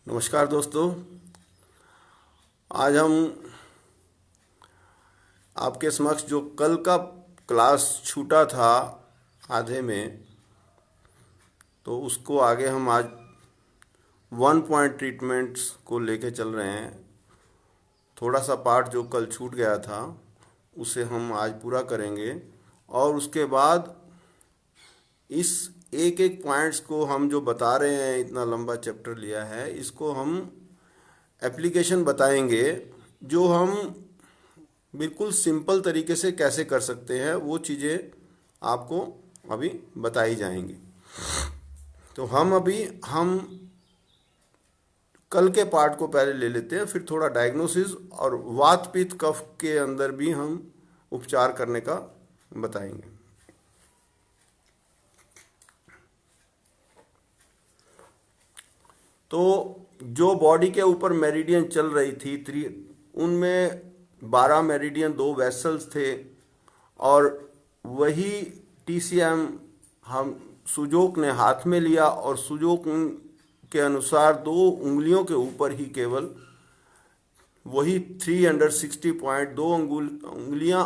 नमस्कार दोस्तों। आज हम आपके समक्ष जो कल का क्लास छूटा था आधे में, तो उसको आगे हम आज 1 पॉइंट ट्रीटमेंट्स को लेके चल रहे हैं। थोड़ा सा पार्ट जो कल छूट गया था उसे हम आज पूरा करेंगे और उसके बाद इस एक एक पॉइंट्स को हम जो बता रहे हैं, इतना लंबा चैप्टर लिया है, इसको हम एप्लीकेशन बताएंगे जो हम बिल्कुल सिंपल तरीके से कैसे कर सकते हैं, वो चीज़ें आपको अभी बताई जाएंगी। तो हम कल के पार्ट को पहले ले लेते हैं, फिर थोड़ा डायग्नोसिस और वात पित्त कफ के अंदर भी हम उपचार करने का बताएंगे। तो जो बॉडी के ऊपर मेरिडियन चल रही थी उनमें 12 मेरिडियन, 2 वेसल्स थे और वही टीसीएम हम सुजोक ने हाथ में लिया और सुजोक के अनुसार 2 उंगलियों के ऊपर ही केवल वही 360 पॉइंट, 2 उंगलियां,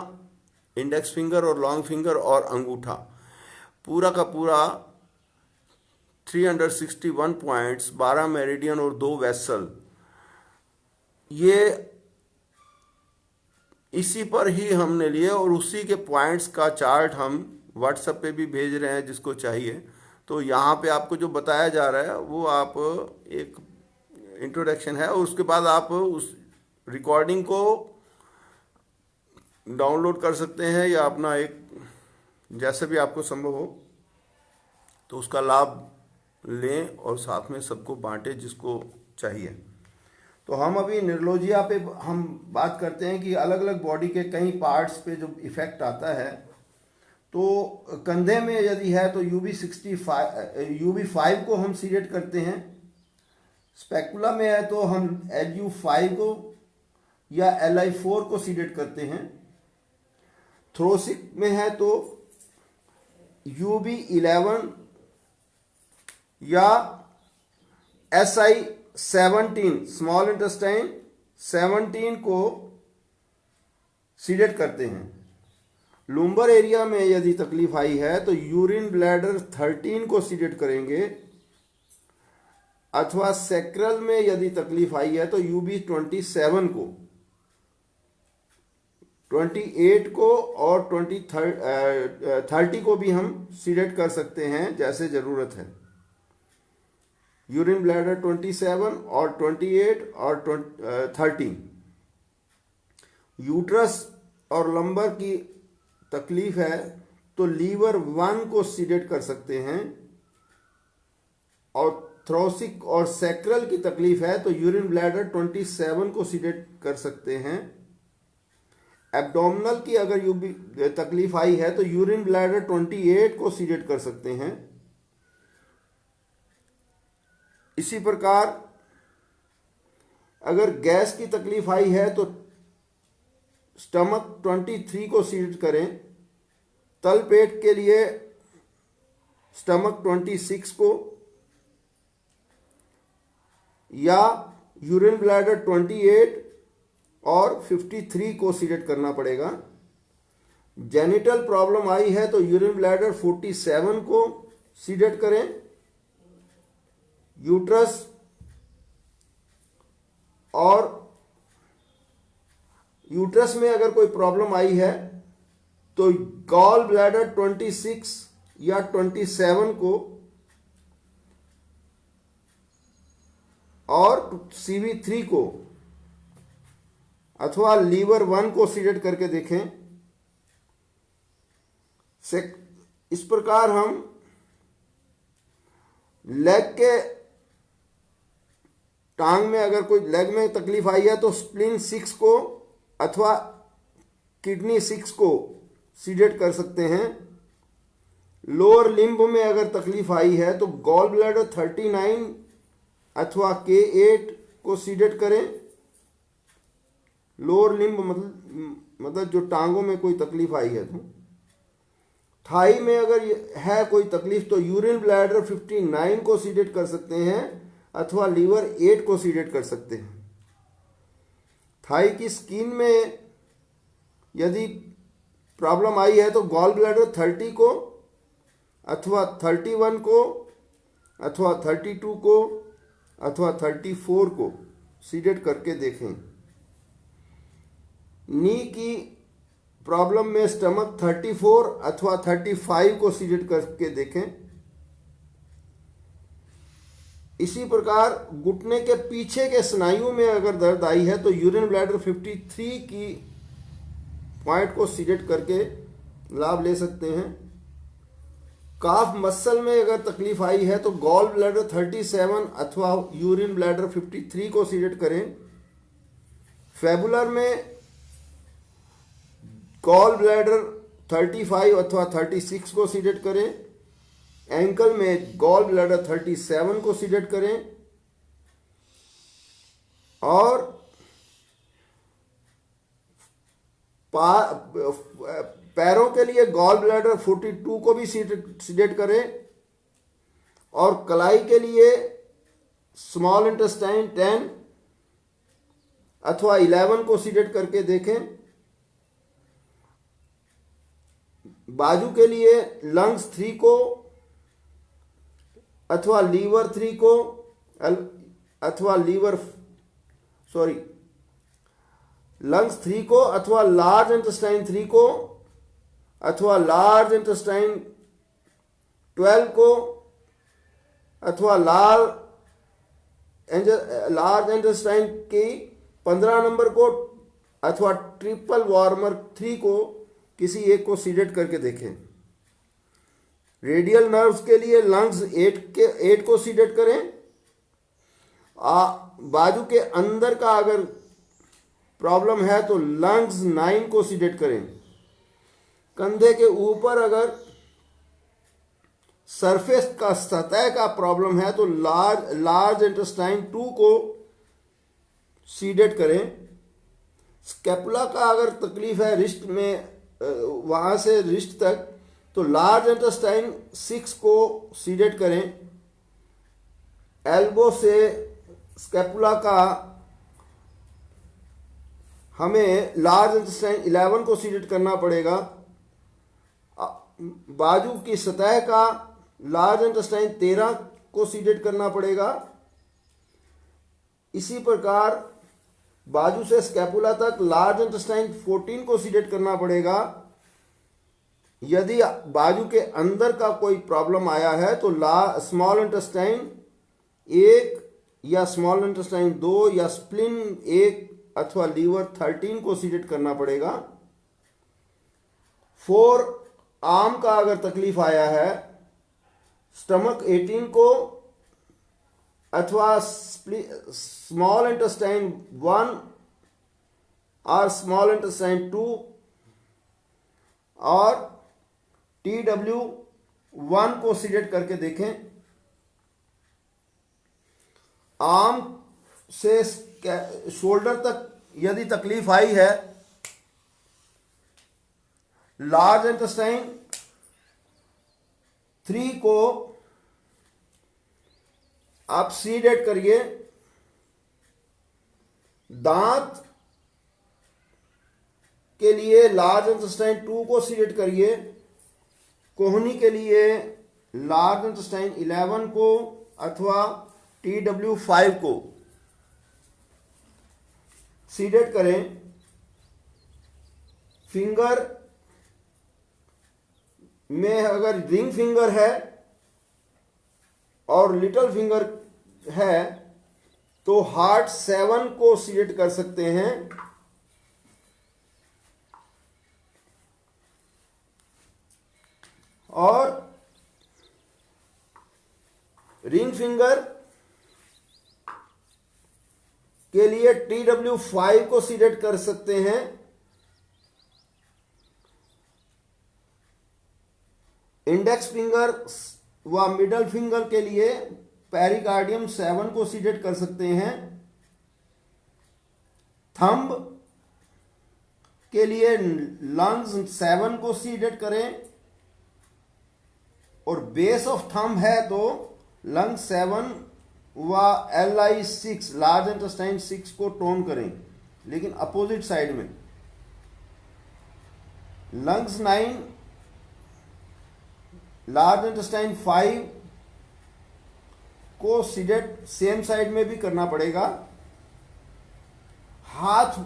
इंडेक्स फिंगर और लॉन्ग फिंगर और अंगूठा, पूरा का पूरा 361 पॉइंट्स, 12 मेरिडियन और 2 वेसल, ये इसी पर ही हमने लिए और उसी के पॉइंट्स का चार्ट हम व्हाट्सएप पे भी भेज रहे हैं जिसको चाहिए। तो यहाँ पे आपको जो बताया जा रहा है वो आप एक इंट्रोडक्शन है और उसके बाद आप उस रिकॉर्डिंग को डाउनलोड कर सकते हैं या अपना एक जैसे भी आपको संभव हो तो उसका लाभ लें और साथ में सबको बांटें जिसको चाहिए। तो हम अभी न्यूरोलॉजिया पे हम बात करते हैं कि अलग अलग बॉडी के कई पार्ट्स पे जो इफेक्ट आता है। तो कंधे में यदि है तो UB5 को हम सीडेट करते हैं। स्पेकुला में है तो हम LU5 को या LI4 को सीडेट करते हैं। थ्रोसिक में है तो UB11 या SI17, स्मॉल इंटेस्टाइन 17 को सीडेट करते हैं। लुम्बर एरिया में यदि तकलीफ आई है तो यूरिन ब्लैडर 13 को सीडेट करेंगे, अथवा सेक्रल में यदि तकलीफ आई है तो UB27 को, 28 को और 30 को भी हम सीडेट कर सकते हैं जैसे ज़रूरत है। यूरिन ब्लैडर 27 और 28 और 30। यूट्रस और लंबर की तकलीफ है तो लीवर 1 को सीडेट कर सकते हैं और थ्रोसिक और सैक्रल की तकलीफ है तो यूरिन ब्लैडर 27 को सीडेट कर सकते हैं। एब्डोमिनल की अगर तकलीफ आई है तो यूरिन ब्लैडर 28 को सीडेट कर सकते हैं। इसी प्रकार अगर गैस की तकलीफ आई है तो स्टमक 23 को सीडेट करें। तलपेट के लिए स्टमक 26 को या यूरिन ब्लैडर 28 और 53 को सीडेट करना पड़ेगा। जेनिटल प्रॉब्लम आई है तो यूरिन ब्लैडर 47 को सीडेट करें। यूट्रस और यूट्रस में अगर कोई प्रॉब्लम आई है तो गॉल ब्लैडर 26 या 27 को और CV3 को अथवा लीवर 1 को सीडेट करके देखें। इस प्रकार हम लेग के टांग में अगर कोई लेग में तकलीफ आई है तो स्प्लिन 6 को अथवा किडनी 6 को सीडेट कर सकते हैं। लोअर लिम्ब में अगर तकलीफ आई है तो गॉल ब्लैडर 39 अथवा K8 को सीडेट करें। लोअर लिम्ब मतलब जो टांगों में कोई तकलीफ आई है तो। थाई में अगर है कोई तकलीफ तो यूरिन ब्लैडर 59 को सीडेट कर सकते हैं अथवा लीवर 8 को सीडेट कर सकते हैं। थाई की स्किन में यदि प्रॉब्लम आई है तो गॉल ब्लैडर 30 को अथवा 31 को अथवा 32 को अथवा 34 को सीडेट करके देखें। नी की प्रॉब्लम में स्टमक 34 अथवा 35 को सीडेट करके देखें। इसी प्रकार घुटने के पीछे के स्नायु में अगर दर्द आई है तो यूरिन ब्लैडर 53 की पॉइंट को सीडेट करके लाभ ले सकते हैं। काफ मसल में अगर तकलीफ आई है तो गॉल ब्लैडर 37 अथवा यूरिन ब्लैडर 53 को सीडेट करें। फेबुलर में गॉल ब्लैडर 35 अथवा 36 को सीडेट करें। एंकल में गॉल ब्लैडर 37 को सीडेट करें और पैरों के लिए गॉल ब्लैडर 42 को भी सीडेट करें और कलाई के लिए स्मॉल इंटेस्टाइन 10 अथवा 11 को सीडेट करके देखें। बाजू के लिए लंग्स 3 को अथवा लीवर 3 को अथवा लंग्स 3 को अथवा लार्ज इंटेस्टाइन 3 को अथवा लार्ज इंटेस्टाइन 12 को अथवा लार्ज इंटेस्टाइन की 15 नंबर को अथवा ट्रिपल वार्मर 3 को किसी एक को सीडेट करके देखें। रेडियल नर्व्स के लिए लंग्स 8 को सीडेट करें। बाजू के अंदर का अगर प्रॉब्लम है तो लंग्स 9 को सीडेट करें। कंधे के ऊपर अगर सरफेस का सतह का प्रॉब्लम है तो लार्ज इंटेस्टाइन 2 को सीडेट करें। स्कैपुला का अगर तकलीफ है रिस्ट में, वहां से रिस्ट तक, तो लार्ज इंटेस्टाइन 6 को सीडेट करें। एल्बो से स्कैपुला का हमें लार्ज इंटेस्टाइन 11 को सीडेट करना पड़ेगा। बाजू की सतह का लार्ज इंटेस्टाइन 13 को सीडेट करना पड़ेगा। इसी प्रकार बाजू से स्कैपुला तक लार्ज इंटेस्टाइन 14 को सीडेट करना पड़ेगा। यदि बाजू के अंदर का कोई प्रॉब्लम आया है तो स्मॉल इंटेस्टाइन 1 या स्मॉल इंटेस्टाइन 2 या स्प्लिन 1 अथवा लीवर 13 को सीडेट करना पड़ेगा। 4 आर्म का अगर तकलीफ आया है, स्टमक 18 को अथवा स्मॉल इंटेस्टाइन 1 और स्मॉल इंटेस्टाइन 2 और TW1 को सीडेट करके देखें। आर्म से शोल्डर तक यदि तकलीफ आई है, लार्ज इंटेस्टाइन 3 को आप सीडेट करिए। दांत के लिए लार्ज इंटेस्टाइन 2 को सीडेट करिए। कोहनी के लिए लार्ज इंटेस्टाइन 11 को अथवा TW5 को सीडेट करें। फिंगर में अगर रिंग फिंगर है और लिटिल फिंगर है तो हार्ट 7 को सीडेट कर सकते हैं। और रिंग फिंगर के लिए TW5 को सीडेट कर सकते हैं। इंडेक्स फिंगर व मिडल फिंगर के लिए पेरिकार्डियम 7 को सीडेट कर सकते हैं। थंब के लिए लंग्स 7 को सीडेट करें और बेस ऑफ थंब है तो लंग 7 व LI6 लार्ज इंटेस्टाइन 6 को टोन करें, लेकिन अपोजिट साइड में। लंग्स 9 लार्ज इंटेस्टाइन 5 को सीडेट सेम साइड में भी करना पड़ेगा। हाथ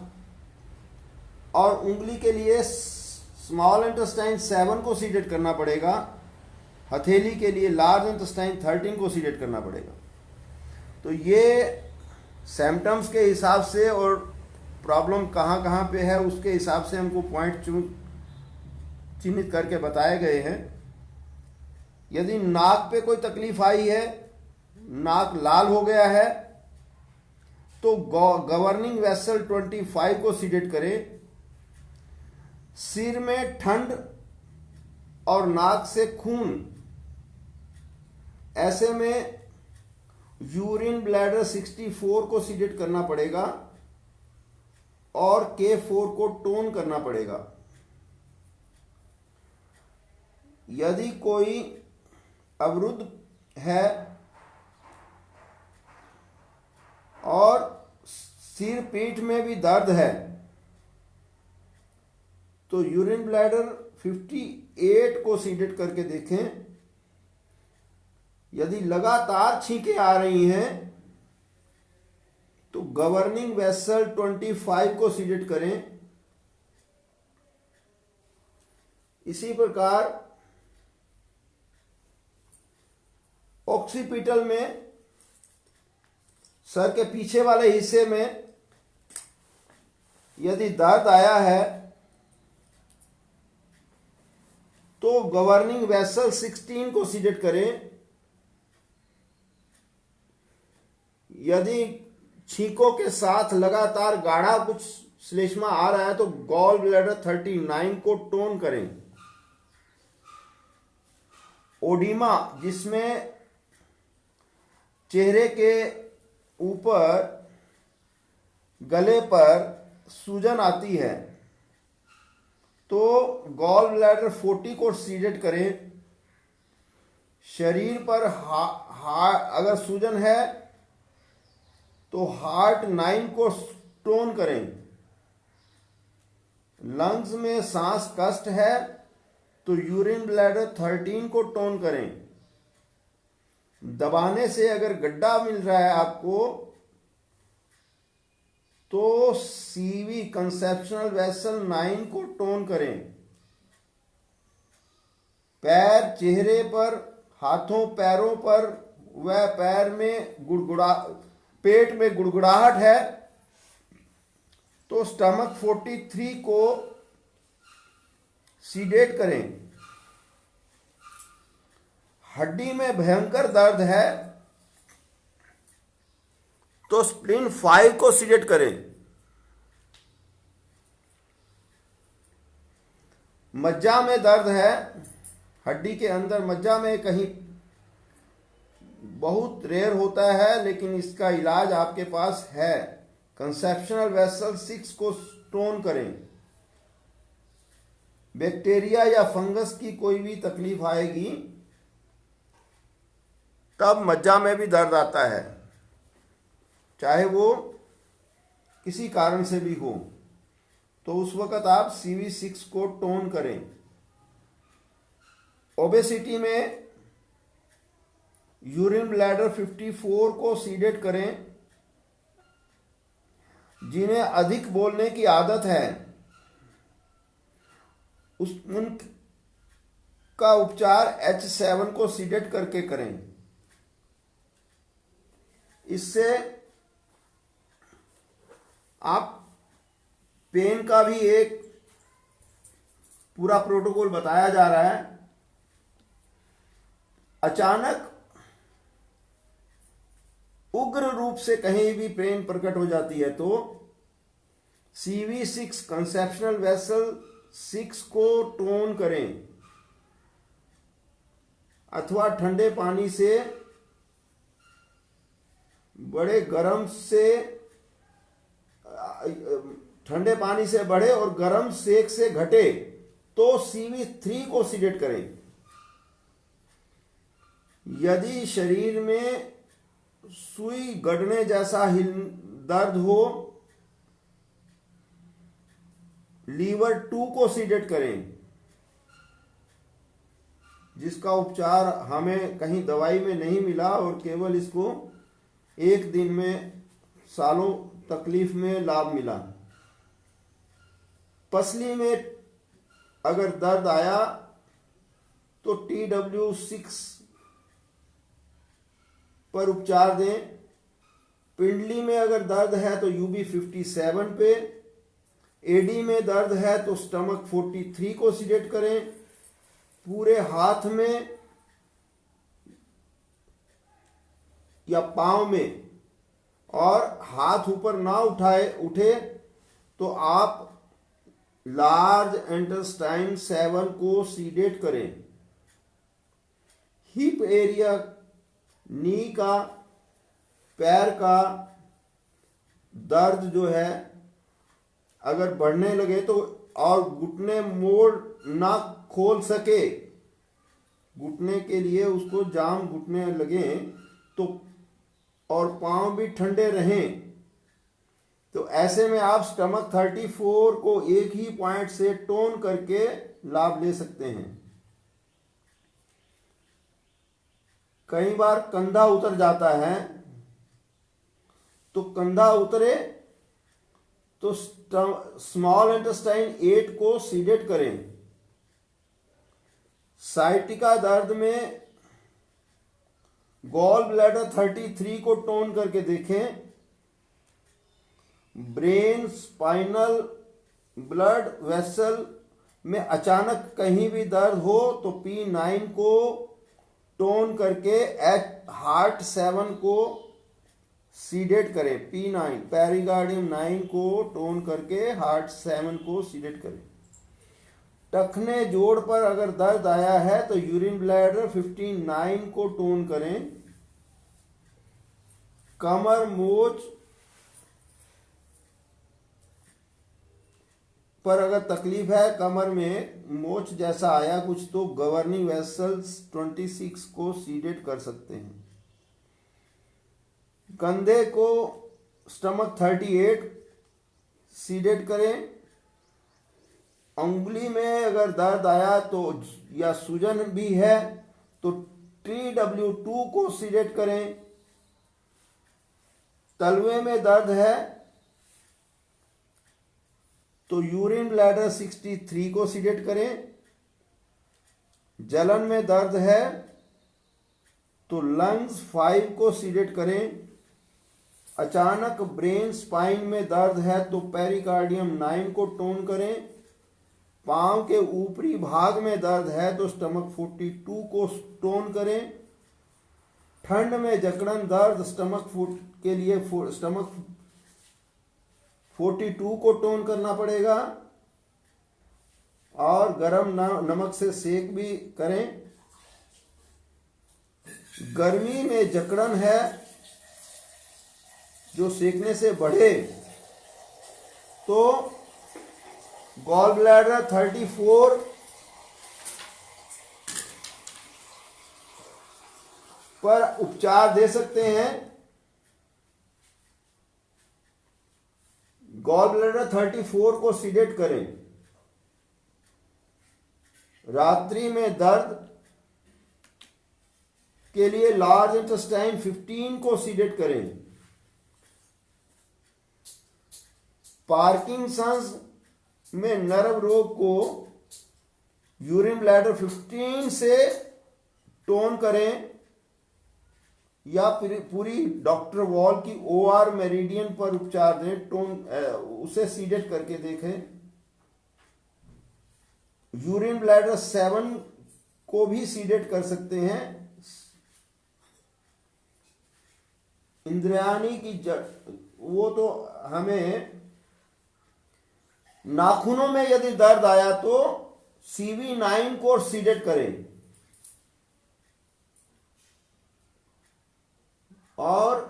और उंगली के लिए स्मॉल इंटेस्टाइन 7 को सीडेट करना पड़ेगा। हथेली के लिए लार्ज इंटेस्टाइन 13 को सीडेट करना पड़ेगा। तो ये सिम्टम्स के हिसाब से और प्रॉब्लम कहाँ कहाँ पे है उसके हिसाब से हमको पॉइंट चिन्हित करके बताए गए हैं। यदि नाक पे कोई तकलीफ आई है, नाक लाल हो गया है, तो गवर्निंग वेसल 25 को सीडेट करें। सिर में ठंड और नाक से खून, ऐसे में यूरिन ब्लैडर 64 को सीडेट करना पड़ेगा और K4 को टोन करना पड़ेगा। यदि कोई अवरुद्ध है और सिर पीठ में भी दर्द है, तो यूरिन ब्लैडर 58 को सीडेट करके देखें। यदि लगातार छींकें आ रही हैं तो गवर्निंग वेसल 25 को सीडेट करें। इसी प्रकार ऑक्सीपिटल में सर के पीछे वाले हिस्से में यदि दर्द आया है तो गवर्निंग वेसल 16 को सीडेट करें। यदि छींकों के साथ लगातार गाढ़ा कुछ श्लेष्मा आ रहा है तो गॉल ब्लैडर 39 को टोन करें। ओडिमा, जिसमें चेहरे के ऊपर गले पर सूजन आती है, तो गॉल ब्लैडर 40 को सीडेट करें। शरीर पर अगर सूजन है तो हार्ट 9 को टोन करें। लंग्स में सांस कष्ट है तो यूरिन ब्लैडर 13 को टोन करें। दबाने से अगर गड्ढा मिल रहा है आपको तो CV कंसेप्शनल वेसल 9 को टोन करें। पैर, चेहरे पर, हाथों पैरों पर व पैर में पेट में गुड़गुड़ाहट है तो स्टमक 43 को सीडेट करें। हड्डी में भयंकर दर्द है तो स्प्लिन 5 को सीडेट करें। मज्जा में दर्द है, हड्डी के अंदर मज्जा में कहीं, बहुत रेयर होता है लेकिन इसका इलाज आपके पास है। कंसेप्शनल वेसल 6 को टोन करें। बैक्टीरिया या फंगस की कोई भी तकलीफ आएगी तब मज्जा में भी दर्द आता है, चाहे वो किसी कारण से भी हो, तो उस वक्त आप CV6 को टोन करें। ओबेसिटी में यूरिन ब्लैडर 54 को सीडेट करें। जिन्हें अधिक बोलने की आदत है उनका उपचार H7 को सीडेट करके करें। इससे आप पेन का भी एक पूरा प्रोटोकॉल बताया जा रहा है। अचानक उग्र रूप से कहीं भी पेन प्रकट हो जाती है तो CV6 कंसेप्शनल वेसल 6 को टोन करें अथवा ठंडे पानी से बढ़े और गर्म सेक से घटे तो CV3 को सीडेट करें। यदि शरीर में सुई गड़ने जैसा हिल दर्द हो, लीवर 2 को सीडेट करें, जिसका उपचार हमें कहीं दवाई में नहीं मिला और केवल इसको एक दिन में सालों तकलीफ में लाभ मिला। पसली में अगर दर्द आया तो TW6 पर उपचार दें। पिंडली में अगर दर्द है तो UB57 पे। एडी में दर्द है तो स्टमक 43 को सीडेट करें। पूरे हाथ में या पांव में और हाथ ऊपर ना उठे तो आप लार्ज इंटेस्टाइन 7 को सीडेट करें। हिप एरिया, नी का, पैर का दर्द जो है अगर बढ़ने लगे तो और घुटने मोड़ ना खोल सके, घुटने के लिए उसको जाम घुटने लगे तो और पांव भी ठंडे रहें, तो ऐसे में आप स्टमक 34 को एक ही पॉइंट से टोन करके लाभ ले सकते हैं। कई बार कंधा उतर जाता है, तो कंधा उतरे तो स्मॉल इंटेस्टाइन 8 को सीडेट करें। साइटिका दर्द में गॉल ब्लैडर 33 को टोन करके देखें। ब्रेन, स्पाइनल, ब्लड वेसल में अचानक कहीं भी दर्द हो तो P9 को टोन करके हार्ट 7 को सीडेट करें। P9 पेरिकार्डियम 9 को टोन करके हार्ट 7 को सीडेट करें। टखने जोड़ पर अगर दर्द आया है तो यूरिन ब्लैडर 59 को टोन करें। कमर मोच पर अगर तकलीफ है, कमर में मोच जैसा आया कुछ, तो गवर्निंग वेसल्स 26 को सीडेट कर सकते हैं। कंधे को स्टमक 38 सीडेट करें। अंगुली में अगर दर्द आया तो या सूजन भी है तो TW2 को सीडेट करें। तलवे में दर्द है तो यूरिन ब्लैडर 63 को सीडेट करें। जलन में दर्द है तो लंग्स 5 को सीडेट करें। अचानक ब्रेन स्पाइन में दर्द है तो पेरिकार्डियम 9 को टोन करें। पांव के ऊपरी भाग में दर्द है तो स्टमक 42 को टोन करें। ठंड में जकड़न दर्द स्टमक फुट के लिए स्टमक 42 को टोन करना पड़ेगा और गर्म नमक से सेक भी करें। गर्मी में जकड़न है जो सेकने से बढ़े तो गॉल ब्लैडर 34 पर उपचार दे सकते हैं। गॉल ब्लैडर 34 को सीडेट करें। रात्रि में दर्द के लिए लार्ज इंटेस्टाइन 15 को सीडेट करें। पार्किंसंस में नर्व रोग को यूरिन ब्लैडर 15 से टोन करें या पूरी डॉक्टर वॉल की OR मेरिडियन पर उपचार दें, टोन उसे सीडेट करके देखें। यूरिन ब्लैडर 7 को भी सीडेट कर सकते हैं। इंद्रियानी की वो तो हमें नाखूनों में यदि दर्द आया तो CV9 को सीडेट करें। और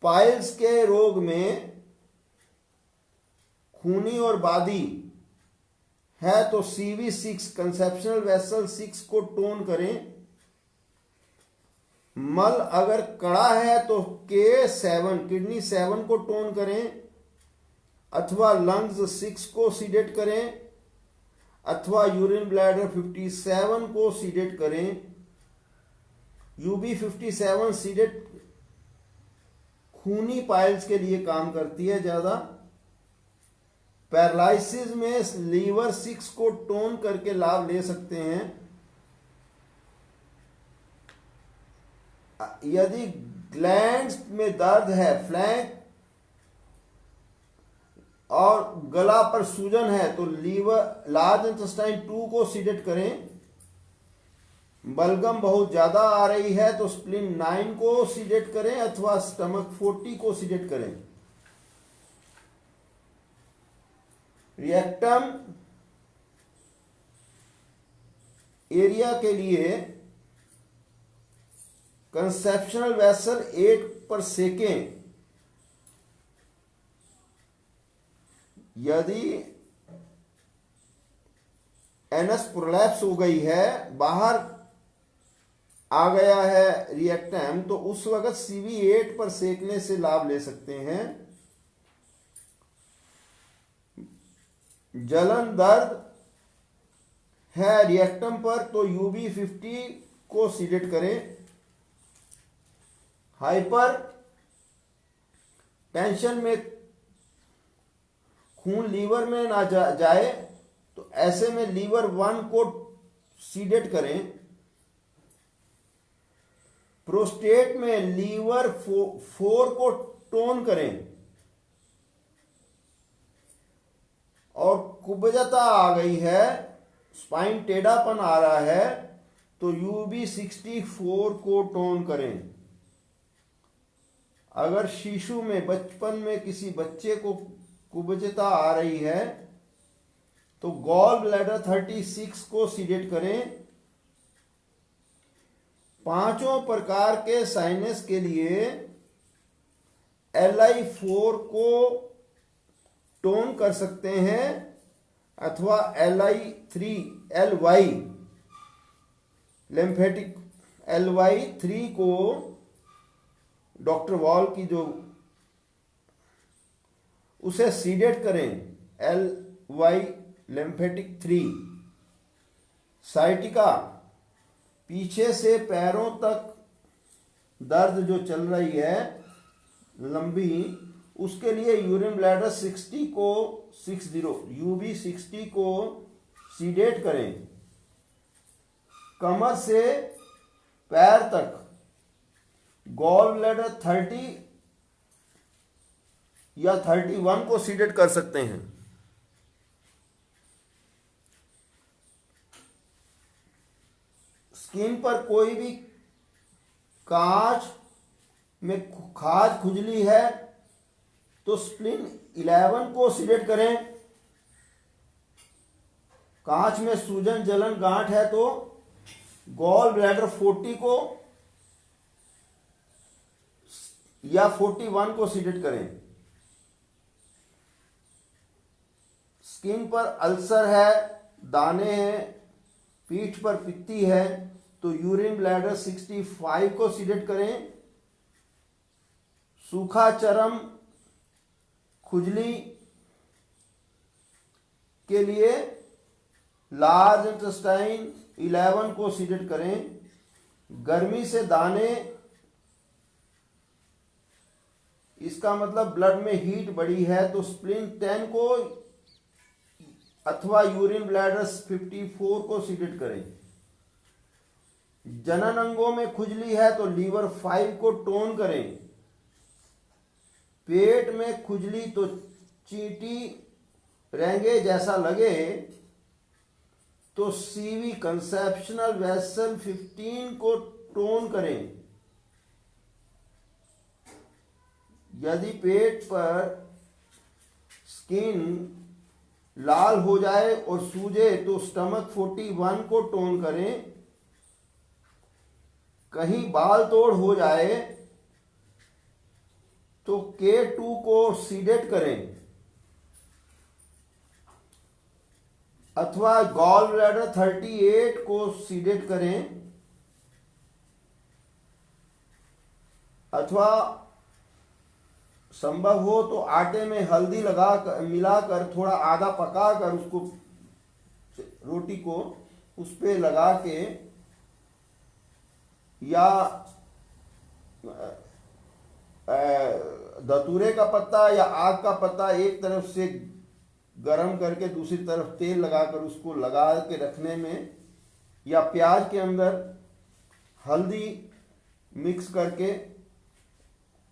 पाइल्स के रोग में खूनी और बादी है तो CV6 कंसेप्शनल वेसल 6 को टोन करें। मल अगर कड़ा है तो K7 किडनी 7 को टोन करें, अथवा लंग्स 6 को सीडेट करें, अथवा यूरिन ब्लैडर 57 को सीडेट करें। UB57 सीडेट खूनी पाइल्स के लिए काम करती है ज्यादा। पैरालिसिस में लीवर 6 को टोन करके लाभ ले सकते हैं। यदि ग्लैंड्स में दर्द है, फ्लैंक और गला पर सूजन है, तो लीवर लार्ज इंटेस्टाइन 2 को सीडेट करें। बलगम बहुत ज्यादा आ रही है तो स्प्लीन 9 को सीडेट करें, अथवा स्टमक 40 को सीडेट करें। रिएक्टम एरिया के लिए कंसेप्शनल वेसल 8 पर सेकें। यदि एनस प्रोलैप्स हो गई है, बाहर आ गया है रिएक्टम, तो उस वक्त CV8 पर सेकने से लाभ ले सकते हैं। जलन दर्द है रिएक्टम पर, तो UB50 को सीडेट करें। हाइपर टेंशन में खून लीवर में ना जाए, तो ऐसे में लीवर 1 को सीडेट करें। प्रोस्टेट में लीवर 4 को टोन करें। और कुब्जता आ गई है, स्पाइन टेढ़ापन आ रहा है, तो UB64 को टोन करें। अगर शिशु में बचपन में किसी बच्चे को कुब्जता आ रही है, तो गॉल ब्लैडर 36 को सीडेट करें। 5 प्रकार के साइनस के लिए LI4 को टोन कर सकते हैं, अथवा LY लिम्फेटिक LY3 को डॉक्टर वॉल की जो उसे सीडेट करें। LY lymphatic 3। साइटिका पीछे से पैरों तक दर्द जो चल रही है लंबी, उसके लिए यूरिन ब्लैडर 60 को UB60 को सीडेट करें। कमर से पैर तक गॉल ब्लैडर 30 या 31 को सीडेट कर सकते हैं। स्किन पर कोई भी कांच में खाज खुजली है, तो स्प्लीन 11 को सीडेट करें। कांच में सूजन जलन गांठ है तो गॉल ब्लैडर 40 को या 41 को सीडेट करें। स्किन पर अल्सर है, दाने हैं, पीठ पर पित्ती है, तो यूरिन ब्लैडर 65 को सीडेट करें। सूखा चर्म खुजली के लिए लार्ज इंटेस्टाइन 11 को सीडेट करें। गर्मी से दाने, इसका मतलब ब्लड में हीट बढ़ी है, तो स्प्लीन 10 को अथवा यूरिन ब्लैडर 54 को सीडेट करें। जनन अंगों में खुजली है तो लीवर 5 को टोन करें। पेट में खुजली तो चींटी रेंगे जैसा लगे तो CV कंसेप्शनल वेसल 15 को टोन करें। यदि पेट पर स्किन लाल हो जाए और सूजे तो स्टमक 41 को टोन करें। कहीं बाल तोड़ हो जाए तो K2 को सीडेट करें, अथवा गॉल ब्लैडर 38 को सीडेट करें। अथवा संभव हो तो आटे में हल्दी मिलाकर थोड़ा आधा पका कर उसको, रोटी को उस पे लगा के, या धतूरे का पत्ता या आग का पत्ता एक तरफ से गरम करके दूसरी तरफ तेल लगाकर उसको लगा के रखने में, या प्याज के अंदर हल्दी मिक्स करके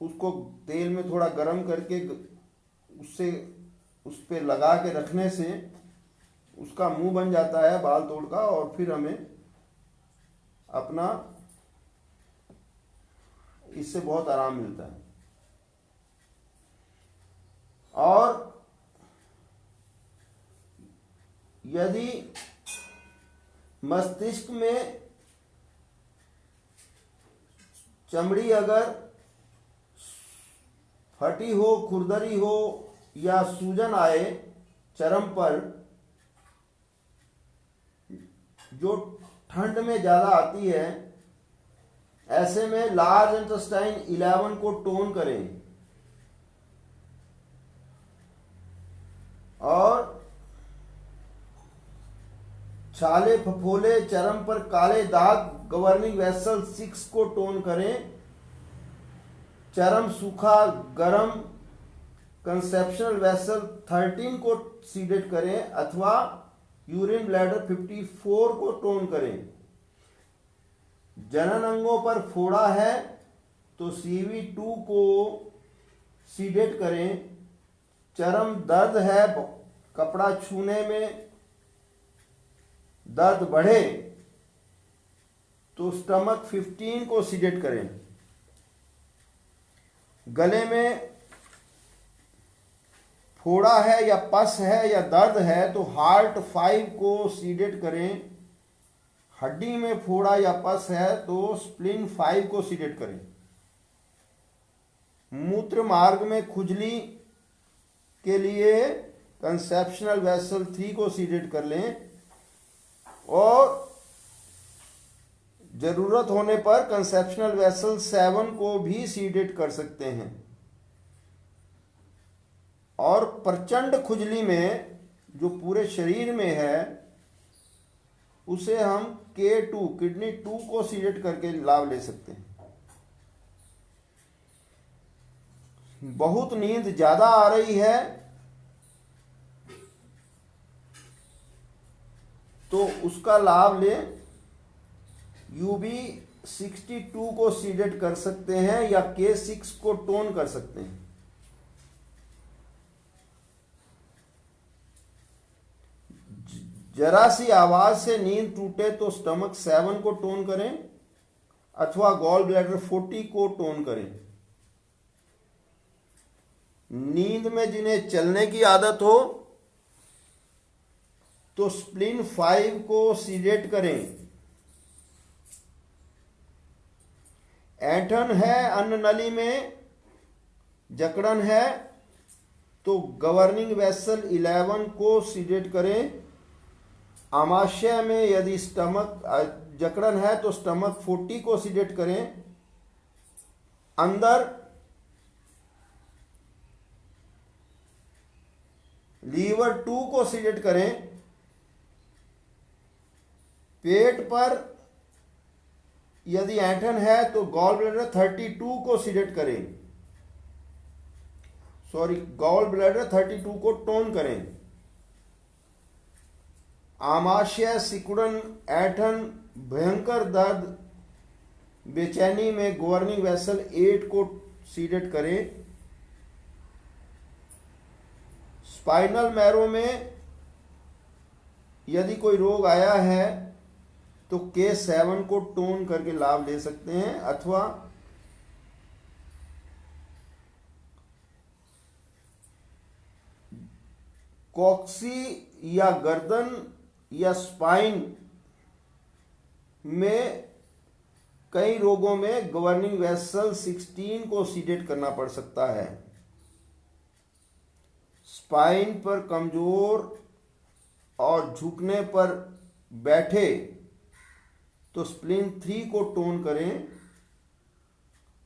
उसको तेल में थोड़ा गरम करके उससे उस पे लगा के रखने से उसका मुंह बन जाता है बाल तोड़ का, और फिर हमें अपना इससे बहुत आराम मिलता है। और यदि मस्तिष्क में चमड़ी अगर फटी हो, खुरदरी हो या सूजन आए चर्म पर, जो ठंड में ज़्यादा आती है, ऐसे में लार्ज इंटेस्टाइन 11 को टोन करें और छाले फफोले चर्म पर काले दाग गवर्निंग वेसल 6 को टोन करें। चर्म सूखा गरम कंसेप्शनल वेसल 13 को सीडेट करें अथवा यूरिन ब्लैडर 54 को टोन करें। जनन अंगों पर फोड़ा है तो CV2 को सीडेट करें। चरम दर्द है, कपड़ा छूने में दर्द बढ़े तो स्टमक 15 को सीडेट करें। गले में फोड़ा है या पस है या दर्द है तो हार्ट 5 को सीडेट करें। हड्डी में फोड़ा या पस है तो स्प्लिन 5 को सीडेट करें। मूत्र मार्ग में खुजली के लिए कंसेप्शनल वेसल 3 को सीडेट कर लें और जरूरत होने पर कंसेप्शनल वेसल 7 को भी सीडेट कर सकते हैं। और प्रचंड खुजली में जो पूरे शरीर में है उसे हम K2 किडनी 2 को सीडेट करके लाभ ले सकते हैं। बहुत नींद ज्यादा आ रही है तो उसका लाभ ले UB62 को सीडेट कर सकते हैं या K6 को टोन कर सकते हैं। जरा सी आवाज से नींद टूटे तो स्टमक 7 को टोन करें अथवा गॉल ब्लैडर 40 को टोन करें। नींद में जिन्हें चलने की आदत हो तो स्प्लिन 5 को सीडेट करें। ऐंठन है, अन्न नली में जकड़न है तो गवर्निंग वेसल 11 को सीडेट करें। आमाशय में यदि स्टमक जकड़न है तो स्टमक 40 को सीडेट करें। अंदर लीवर 2 को सीडेट करें। पेट पर यदि ऐंठन है तो गॉल ब्लैडर 32 को सीडेट करें। गॉल ब्लैडर 32 को टोन करें। आमाशय, सिकुड़न, ऐंठन, भयंकर दर्द, बेचैनी में गवर्निंग वेसल 8 को सीडेट करें। स्पाइनल मैरो में यदि कोई रोग आया है तो K7 को टोन करके लाभ ले सकते हैं अथवा कॉक्सी या गर्दन या स्पाइन में कई रोगों में गवर्निंग वेसल 16 को सीडेट करना पड़ सकता है। स्पाइन पर कमजोर और झुकने पर बैठे तो स्प्लिन 3 को टोन करें।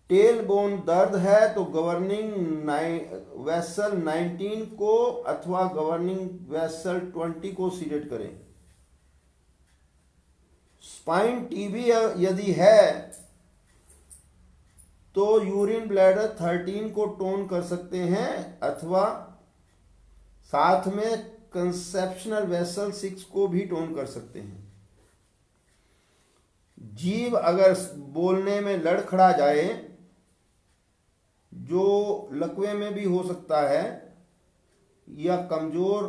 टेल बोन दर्द है तो गवर्निंग वेसल 19 को अथवा गवर्निंग वेसल 20 को सीडेट करें। स्पाइन टीबी यदि है तो यूरिन ब्लैडर 13 को टोन कर सकते हैं अथवा साथ में कंसेप्शनल वेसल 6 को भी टोन कर सकते हैं। जीभ अगर बोलने में लड़खड़ा जाए, जो लकवे में भी हो सकता है, या कमजोर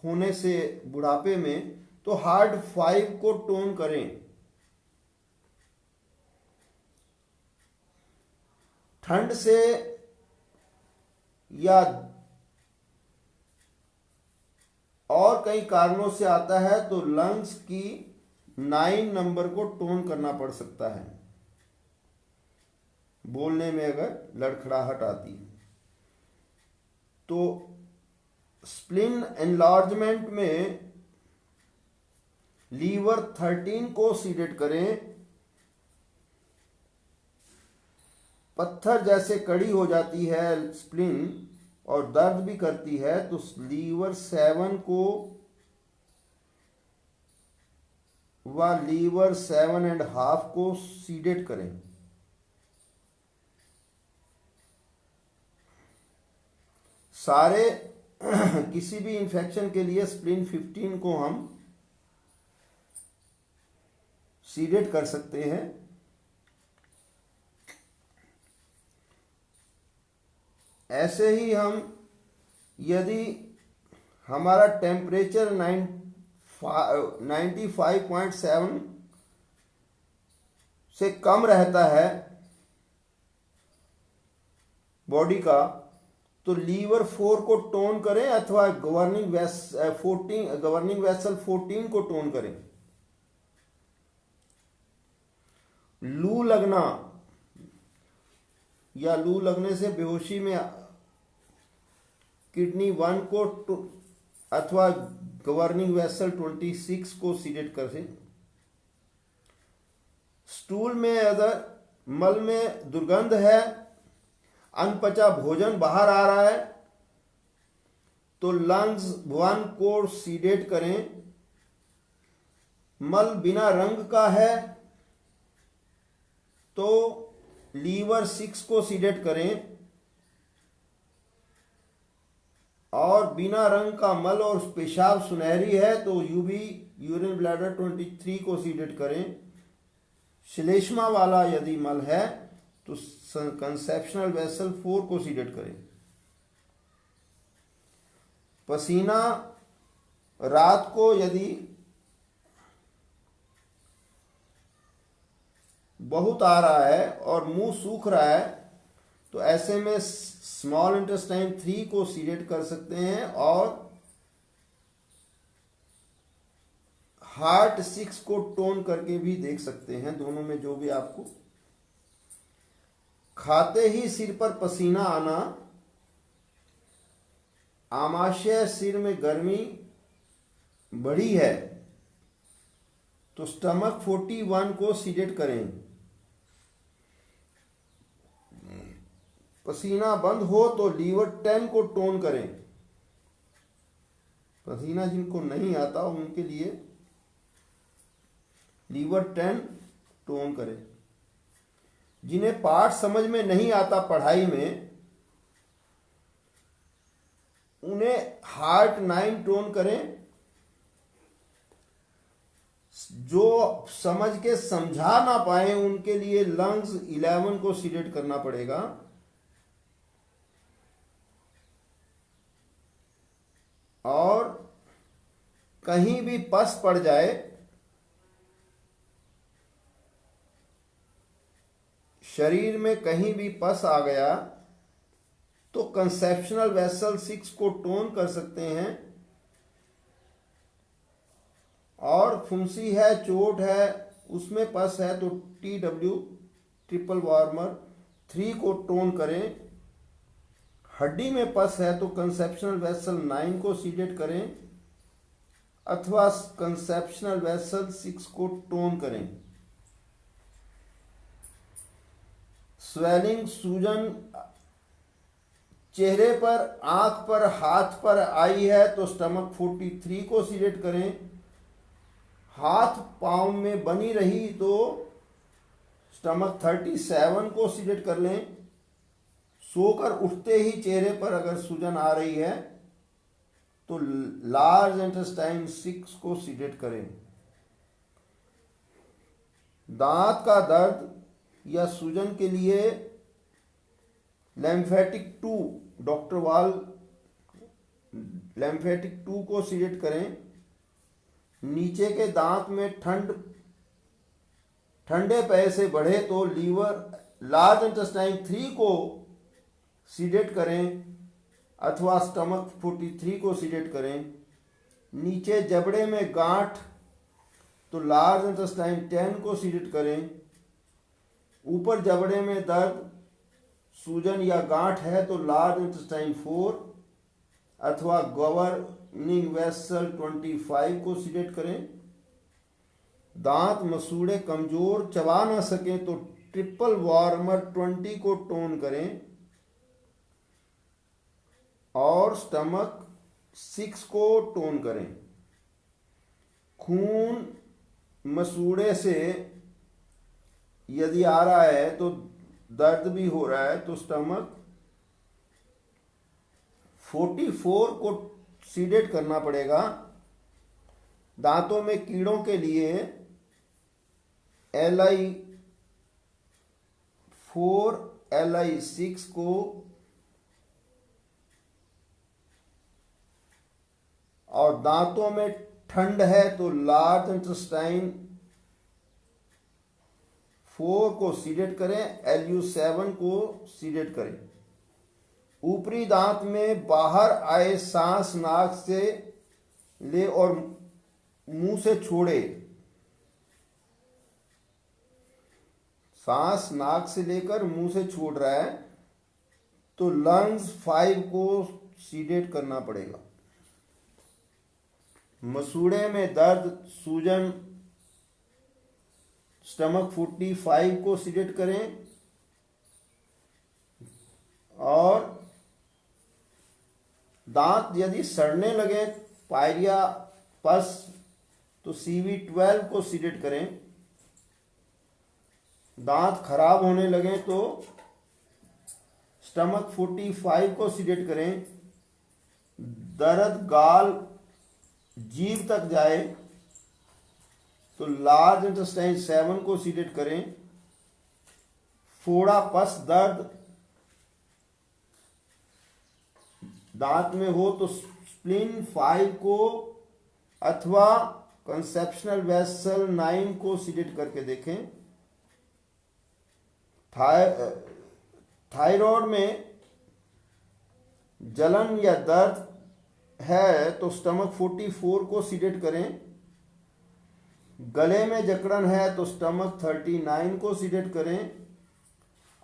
होने से बुढ़ापे में, तो हार्ड 5 को टोन करें। ठंड से या और कई कारणों से आता है तो लंग्स की 9 नंबर को टोन करना पड़ सकता है, बोलने में अगर लड़खड़ाहट आती है। तो स्प्लिन एनलार्जमेंट में लीवर 13 को सीडेट करें। पत्थर जैसे कड़ी हो जाती है स्प्लिन और दर्द भी करती है तो लीवर 7 को व लीवर 7.5 को सीडेट करें। सारे किसी भी इंफेक्शन के लिए स्प्लिन 15 को हम सीडेट कर सकते हैं। ऐसे ही हम यदि हमारा टेम्परेचर 95.7 से कम रहता है बॉडी का, तो लीवर 4 को टोन करें अथवा गवर्निंग वेसल 14 को टोन करें। लू लगना या लू लगने से बेहोशी में किडनी 1 को अथवा गवर्निंग वेसल 26 को सीडेट करें। स्टूल में अगर मल में दुर्गंध है, अनपचा भोजन बाहर आ रहा है, तो लंग्स 1 को सीडेट करें। मल बिना रंग का है तो लीवर 6 को सीडेट करें, और बिना रंग का मल और पेशाब सुनहरी है तो यूरिन ब्लैडर 23 को सीडेट करें। श्लेष्मा वाला यदि मल है तो कंसेप्शनल वेसल 4 को सीडेट करें। पसीना रात को यदि बहुत आ रहा है और मुंह सूख रहा है तो ऐसे में स्मॉल इंटेस्टाइन 3 को सीडेट कर सकते हैं, और हार्ट 6 को टोन करके भी देख सकते हैं। दोनों में जो भी आपको। खाते ही सिर पर पसीना आना, आमाशय सिर में गर्मी बढ़ी है तो स्टमक 41 को सीडेट करें। पसीना बंद हो तो लीवर 10 को टोन करें। पसीना जिनको नहीं आता उनके लिए लीवर 10 टोन करें। जिन्हें पाठ समझ में नहीं आता पढ़ाई में, उन्हें हार्ट 9 टोन करें। जो समझ के समझा ना पाए उनके लिए लंग्स 11 को सीडेट करना पड़ेगा। और कहीं भी पस पड़ जाए, शरीर में कहीं भी पस आ गया तो कंसेप्शनल वेसल 6 को टोन कर सकते हैं। और फुंसी है, चोट है, उसमें पस है तो TW ट्रिपल वार्मर 3 को टोन करें। हड्डी में पस है तो कंसेप्शनल वेसल 9 को सीडेट करें अथवा कंसेप्शनल वेसल 6 को टोन करें। स्वेलिंग, सूजन चेहरे पर, आंख पर, हाथ पर आई है तो स्टमक 43 को सिलेक्ट करें। हाथ पांव में बनी रही तो स्टमक 37 को सिलेक्ट कर लें। सोकर उठते ही चेहरे पर अगर सूजन आ रही है तो लार्ज इंटेस्टाइन 6 को सिलेक्ट करें। दांत का दर्द या सूजन के लिए लिम्फेटिक 2, डॉक्टर वाल लिम्फेटिक 2 को सिलेक्ट करें। नीचे के दांत में ठंडे पेय से बढ़े तो लीवर लार्ज इंटेस्टाइन 3 को सिलेक्ट करें अथवा स्टमक 43 को सिलेक्ट करें। नीचे जबड़े में गांठ तो लार्ज इंटेस्टाइन 10 को सिलेक्ट करें। ऊपर जबड़े में दर्द, सूजन या गांठ है तो लार्ज इंटेस्टाइन 4 अथवा गवर्निंग वेसल 25 को सिलेक्ट करें। दांत मसूड़े कमजोर चबा ना सकें तो ट्रिपल वार्मर 20 को टोन करें और स्टमक 6 को टोन करें। खून मसूड़े से यदि आ रहा है तो दर्द भी हो रहा है तो स्टमक 44 को सिलेक्ट करना पड़ेगा। दांतों में कीड़ों के लिए LI4 LI6 को और दांतों में ठंड है तो लार्ज इंटेस्टाइन 4 को सिलेक्ट करें, LU7 को सिलेक्ट करें। ऊपरी दांत में बाहर आए सांस नाक से ले और मुंह से छोड़े। सांस नाक से लेकर मुंह से छोड़ रहा है तो लंग्स 5 को सिलेक्ट करना पड़ेगा। मसूड़े में दर्द, सूजन, स्टमक 45 को सिलेक्ट करें और दांत यदि सड़ने लगे, पायरिया, पस तो CV12 को सिलेक्ट करें। दांत खराब होने लगे तो स्टमक 45 को सिलेक्ट करें। दर्द गाल जीभ तक जाए तो लार्ज इंटेस्टाइन 7 को सिलेक्ट करें। फोड़ा, पस, दर्द दांत में हो तो स्प्लीन 5 को अथवा कंसेप्शनल वेसल 9 को सिलेक्ट करके देखें। थायराइड में जलन या दर्द है तो स्टमक 44 को सिलेक्ट करें। गले में जकड़न है तो स्टमक 39 को सिलेक्ट करें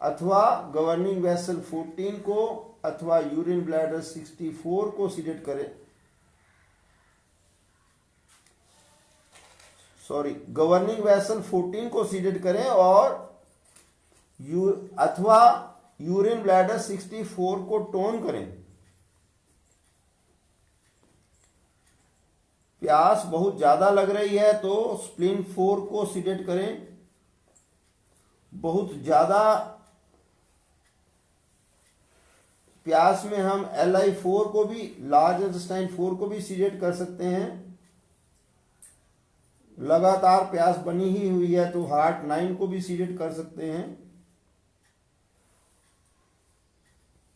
अथवा गवर्निंग वेसल 14 को अथवा यूरिन ब्लैडर 64 को सिलेक्ट करें। गवर्निंग वेसल 14 को सिलेक्ट करें और अथवा यूरिन ब्लैडर 64 को टोन करें। प्यास बहुत ज्यादा लग रही है तो स्प्लीन 4 को सिलेक्ट करें। बहुत ज्यादा प्यास में हम LI4 को भी, लार्ज इंटेस्टाइन 4 को भी सिलेक्ट कर सकते हैं। लगातार प्यास बनी ही हुई है तो हार्ट 9 को भी सिलेक्ट कर सकते हैं।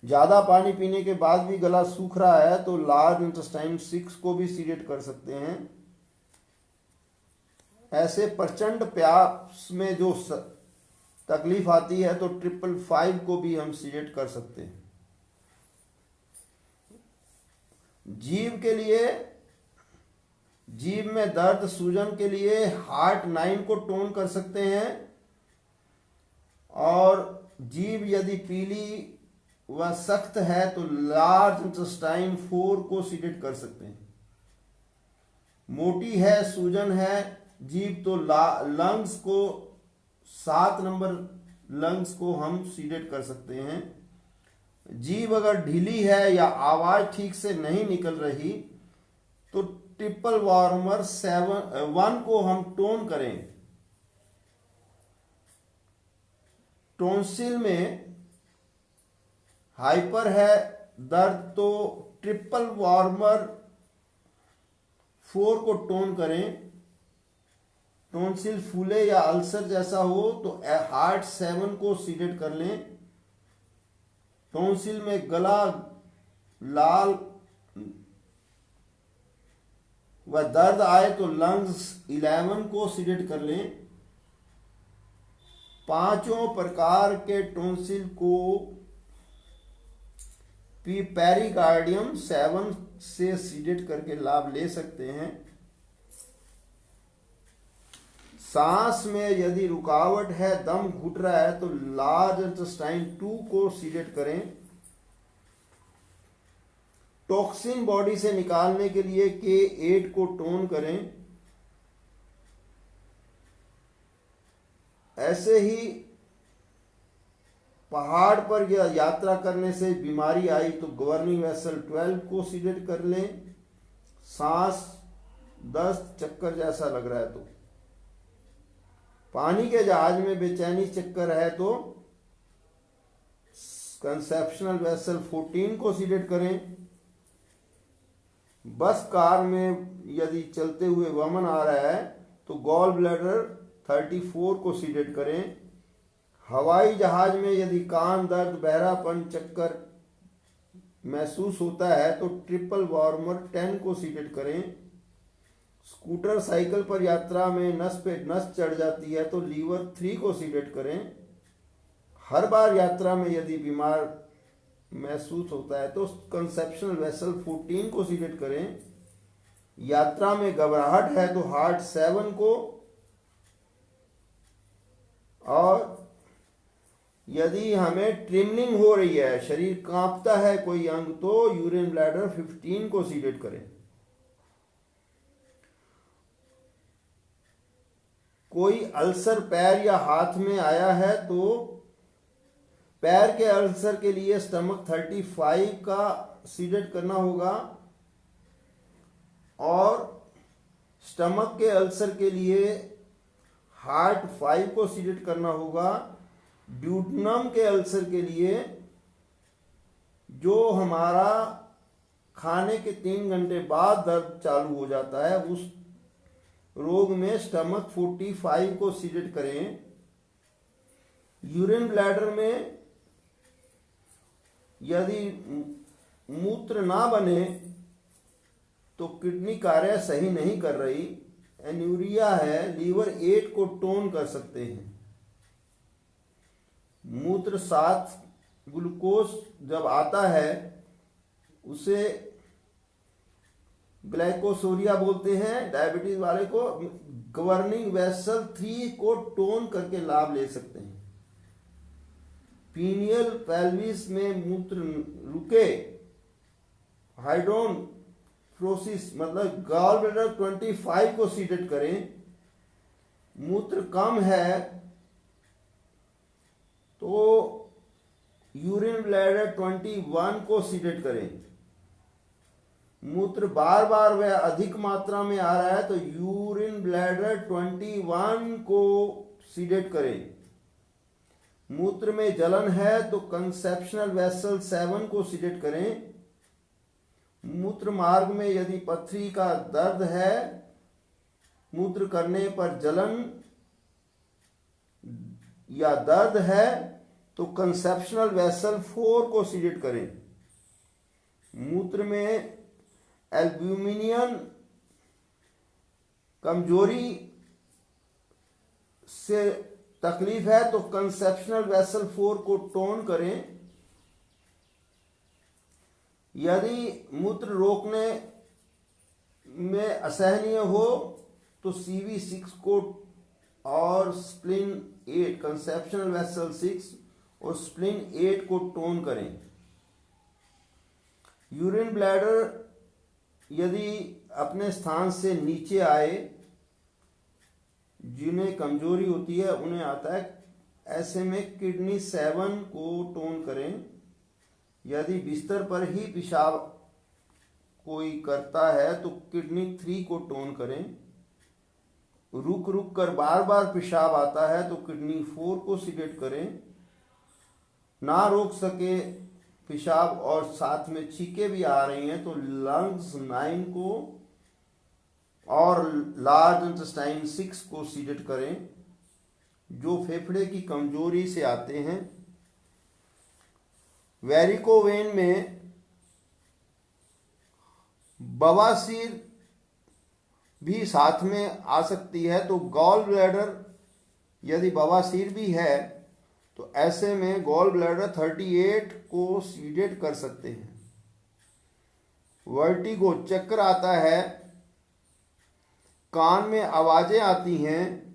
ज्यादा पानी पीने के बाद भी गला सूख रहा है तो लार्ज इंटेस्टाइन 6 को भी सिलेक्ट कर सकते हैं। ऐसे प्रचंड प्यास में जो तकलीफ आती है तो 555 को भी हम सिलेक्ट कर सकते हैं। जीभ के लिए, जीभ में दर्द, सूजन के लिए हार्ट 9 को टोन कर सकते हैं और जीभ यदि पीली व सख्त है तो लार्ज इंटेस्टाइन 4 को सिलेक्ट कर सकते हैं। मोटी है, सूजन है जीभ तो लंग्स को 7 नंबर लंग्स को हम सीडेट कर सकते हैं। जीभ अगर ढीली है या आवाज ठीक से नहीं निकल रही तो ट्रिपल वार्मर 1 को हम टोन करें। टोंसिल में हाइपर है दर्द तो ट्रिपल वार्मर 4 को टोन करें। टोंसिल फूले या अल्सर जैसा हो तो हार्ट 7 को सीडेट कर लें। टोंसिल में गला लाल व दर्द आए तो लंग्स 11 को सीडेट कर लें। 5 प्रकार के टोंसिल को पेरिकार्डियम 7 से सीडेट करके लाभ ले सकते हैं। सांस में यदि रुकावट है, दम घुट रहा है तो लार्ज इंटेस्टाइन 2 को सीडेट करें। टॉक्सिन बॉडी से निकालने के लिए K8 को टोन करें। ऐसे ही पहाड़ पर यात्रा करने से बीमारी आई तो गवर्निंग वेसल 12 को सीडेट कर लें। सांस दस्त चक्कर जैसा लग रहा है तो पानी के जहाज में बेचैनी चक्कर है तो कंसेप्शनल वेसल 14 को सीडेट करें। बस कार में यदि चलते हुए वमन आ रहा है तो गॉल ब्लैडर 34 को सीडेट करें। हवाई जहाज में यदि कान दर्द बहरापन चक्कर महसूस होता है तो ट्रिपल वार्मर 10 को सीडेट करें। स्कूटर साइकिल पर यात्रा में नस पे नस चढ़ जाती है तो लीवर 3 को सीडेट करें। हर बार यात्रा में यदि बीमार महसूस होता है तो कंसेप्शनल वेसल 14 को सीडेट करें। यात्रा में घबराहट है तो हार्ट 7 को, और यदि हमें ट्रिमलिंग हो रही है, शरीर कांपता है कोई अंग, तो यूरिन ब्लैडर 15 को सीडेट करें। कोई अल्सर पैर या हाथ में आया है तो पैर के अल्सर के लिए स्टमक 35 का सीडेट करना होगा और स्टमक के अल्सर के लिए हार्ट 5 को सीडेट करना होगा। ड्यूटनम के अल्सर के लिए जो हमारा खाने के 3 घंटे बाद दर्द चालू हो जाता है, उस रोग में स्टमक 45 को सीडेट करें। यूरिन ब्लैडर में यदि मूत्र ना बने तो किडनी कार्य सही नहीं कर रही, एन्यूरिया है, लीवर 8 को टोन कर सकते हैं। मूत्र 7 ग्लूकोज जब आता है उसे ग्लाइकोसोरिया बोलते हैं, डायबिटीज वाले को। गवर्निंग वेसल 3 को टोन करके लाभ ले सकते हैं। पीनियल पेल्विस में मूत्र रुके, हाइड्रोन फ्रोसिस मतलब गॉल ब्लैडर 25 को सीडेट करें। मूत्र कम है तो यूरिन ब्लैडर 21 को सीडेट करें। मूत्र बार बार व अधिक मात्रा में आ रहा है तो यूरिन ब्लैडर 21 को सीडेट करें। मूत्र में जलन है तो कंसेप्शनल वेसल 7 को सीडेट करें। मूत्र मार्ग में यदि पथरी का दर्द है, मूत्र करने पर जलन या दर्द है तो कंसेप्शनल वेसल 4 को सीडेट करें। मूत्र में एल्ब्यूमिनियन कमजोरी से तकलीफ है तो कंसेप्शनल वेसल 4 को टोन करें। यदि मूत्र रोकने में असहनीय हो तो CV6 को और स्प्लिन 8 कंसेप्शनल वेसल 6 और स्प्लिन 8 को टोन करें। यूरिन ब्लैडर यदि अपने स्थान से नीचे आए, जिन्हें कमजोरी होती है उन्हें आता है ऐसे में किडनी 7 को टोन करें। यदि बिस्तर पर ही पेशाब कोई करता है तो किडनी 3 को टोन करें। रुक रुक कर बार बार पेशाब आता है तो किडनी 4 को सीडेट करें। ना रोक सके पेशाब और साथ में छींके भी आ रही हैं तो लंग्स 9 को और लार्ज इंटेस्टाइन 6 को सीडेट करें, जो फेफड़े की कमजोरी से आते हैं। वेरिकोवेन में बवासीर भी साथ में आ सकती है, तो गॉल ब्लैडर यदि बवासीर भी है तो ऐसे में गॉल ब्लैडर 38 को सीडेट कर सकते हैं। वर्टिगो चक्कर आता है, कान में आवाजें आती हैं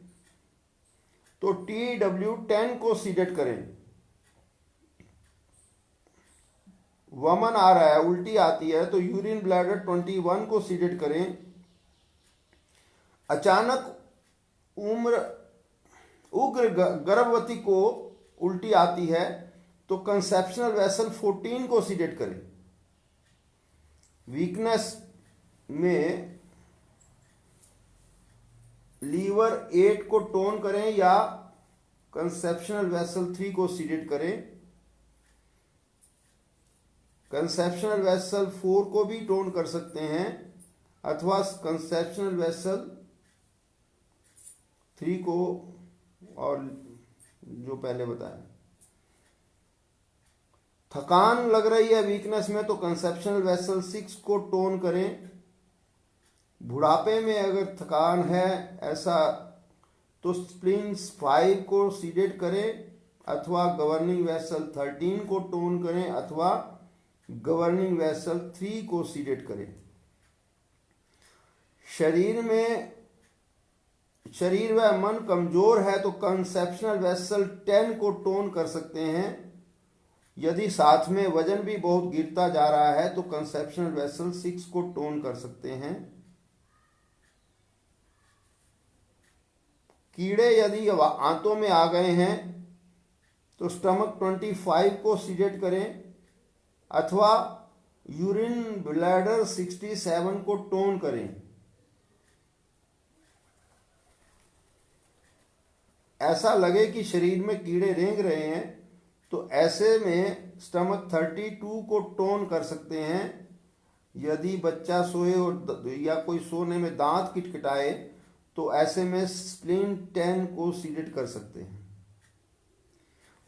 तो TW10 को सीडेट करें। वमन आ रहा है, उल्टी आती है तो यूरिन ब्लैडर 21 को सीडेट करें। अचानक उग्र गर्भवती को उल्टी आती है तो कंसेप्शनल वेसल 14 को सीडेट करें। वीकनेस में लीवर 8 को टोन करें या कंसेप्शनल वेसल 3 को सीडेट करें। कंसेप्शनल वेसल 4 को भी टोन कर सकते हैं अथवा कंसेप्शनल वेसल 3 को और जो पहले बताया। थकान लग रही है वीकनेस में तो कंसेप्शनल वेसल 6 को टोन करें। बुढ़ापे में अगर थकान है ऐसा तो स्प्लीन 5 को सीडेट करें अथवा गवर्निंग वेसल 13 को टोन करें अथवा गवर्निंग वेसल 3 को सीडेट करें। शरीर व मन कमजोर है तो कंसेप्शनल वेसल 10 को टोन कर सकते हैं। यदि साथ में वजन भी बहुत गिरता जा रहा है तो कंसेप्शनल वेसल 6 को टोन कर सकते हैं। कीड़े यदि आंतों में आ गए हैं तो स्टमक 25 को सीडेट करें अथवा यूरिन ब्लैडर 67 को टोन करें। ऐसा लगे कि शरीर में कीड़े रेंग रहे हैं तो ऐसे में स्टमक 32 को टोन कर सकते हैं। यदि बच्चा सोए और या कोई सोने में दांत किटकिटाए तो ऐसे में स्प्लीन 10 को सीडेट कर सकते हैं।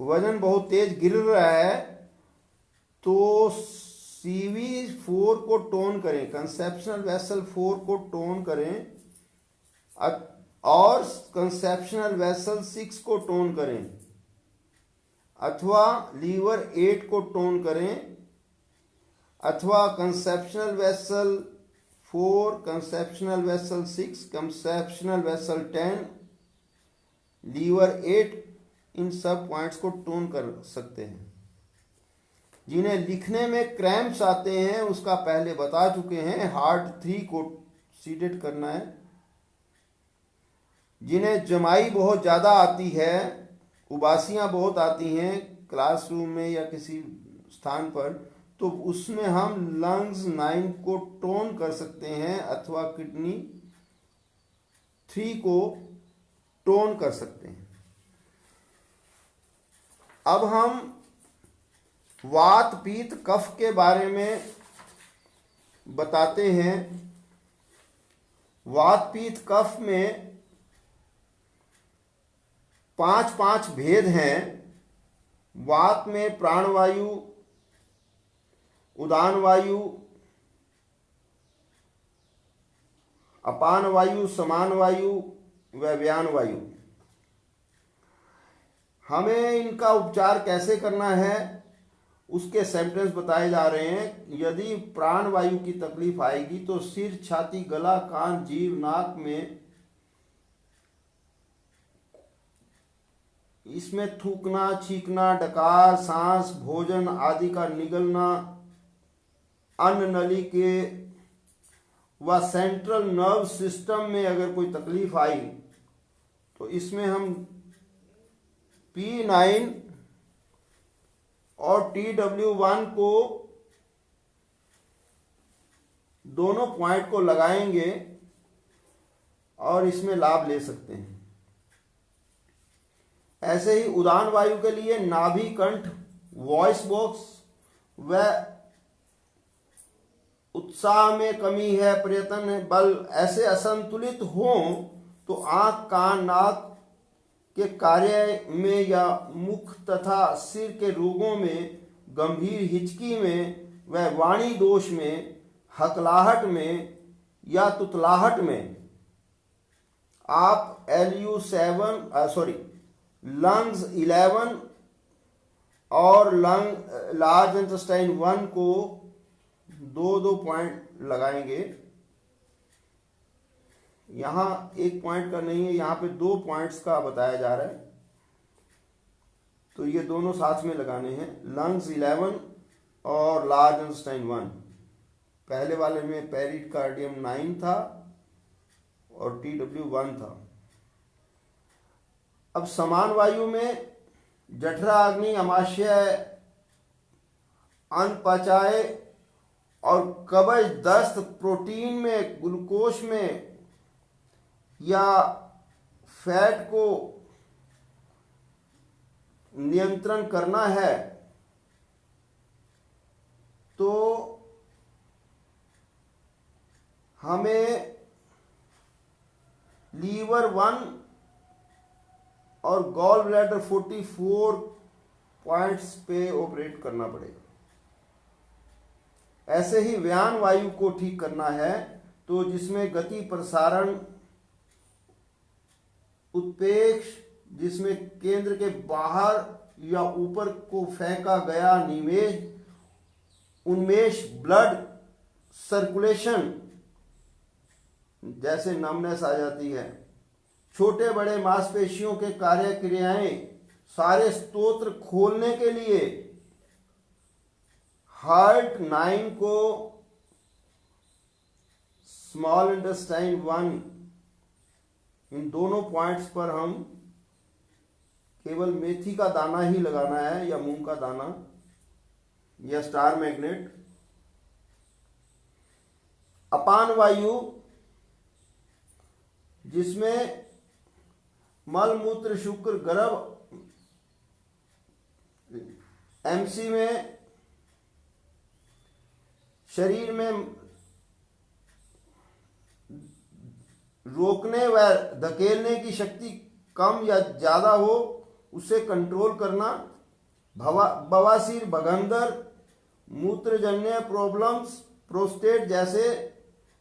वजन बहुत तेज गिर रहा है तो CV4 को टोन करें, कंसेप्शनल वेसल 4 को टोन करें और कंसेप्शनल वेसल 6 को टोन करें अथवा लीवर 8 को टोन करें अथवा conceptional vessel 4, conceptional vessel 6, conceptional vessel 10, liver 8, इन सब पॉइंट्स को टोन कर सकते हैं। जिन्हें लिखने में क्रैम्प्स आते हैं उसका पहले बता चुके हैं, हार्ट 3 को सीडेट करना है। जिन्हें जमाई बहुत ज़्यादा आती है, उबासियाँ बहुत आती हैं क्लासरूम में या किसी स्थान पर, तो उसमें हम लंग्स 9 को टोन कर सकते हैं अथवा किडनी 3 को टोन कर सकते हैं। अब हम वात पित्त कफ के बारे में बताते हैं। वात पित्त कफ में 5 भेद हैं। वात में प्राणवायु, उदान वायु, अपान वायु, समान वायु व व्यान वायु। हमें इनका उपचार कैसे करना है उसके सिम्टम्स बताए जा रहे हैं। यदि प्राण वायु की तकलीफ आएगी तो सिर, छाती, गला, कान, जीभ, नाक में इसमें थूकना, छींकना, डकार, सांस, भोजन आदि का निगलना, अन्न नली के व सेंट्रल नर्व सिस्टम में अगर कोई तकलीफ आई तो इसमें हम P9 और TW1 को दोनों पॉइंट को लगाएंगे और इसमें लाभ ले सकते हैं। ऐसे ही उड़ान वायु के लिए नाभि कंठ, वॉइस बॉक्स व उत्साह में कमी है, प्रयत्न बल ऐसे असंतुलित हों तो आंख, कान, नाक के कार्य में या मुख तथा सिर के रोगों में, गंभीर हिचकी में व वाणी दोष में, हकलाहट में या तुतलाहट में आप लंग्स 11 और लार्ज इंटेस्टाइन 1 को 2-2 पॉइंट लगाएंगे। यहां एक पॉइंट का नहीं है, यहां पे 2 पॉइंट्स का बताया जा रहा है, तो ये दोनों साथ में लगाने हैं। लंग्स 11 और लार्ज इंटेस्टाइन 1। पहले वाले में पेरिकार्डियम 9 था और TW1 था। अब समान वायु में जठरा, अग्नि, अमाशय, अनपचाए और कब्ज, दस्त, प्रोटीन में, ग्लूकोज में या फैट को नियंत्रण करना है तो हमें लीवर 1 और गॉल ब्लैडर 44 पॉइंट्स पे ऑपरेट करना पड़ेगा। ऐसे ही व्यान वायु को ठीक करना है तो जिसमें गति, प्रसारण, उत्प्रेक्ष, जिसमें केंद्र के बाहर या ऊपर को फेंका गया निवेश, उन्मेष, ब्लड सर्कुलेशन, जैसे नमनेस आ जाती है, छोटे बड़े मांसपेशियों के कार्य क्रियाएं, सारे स्तोत्र खोलने के लिए हार्ट 9 को स्मॉल इंटेस्टाइन 1, इन दोनों पॉइंट्स पर हम केवल मेथी का दाना ही लगाना है या मूंग का दाना या स्टार मैग्नेट। अपान वायु जिसमें मल, मूत्र, शुक्र, गर्भ, MC में शरीर में रोकने व धकेलने की शक्ति कम या ज्यादा हो उसे कंट्रोल करना, बवासीर, भगंदर, मूत्रजन्य प्रॉब्लम्स, प्रोस्टेट जैसे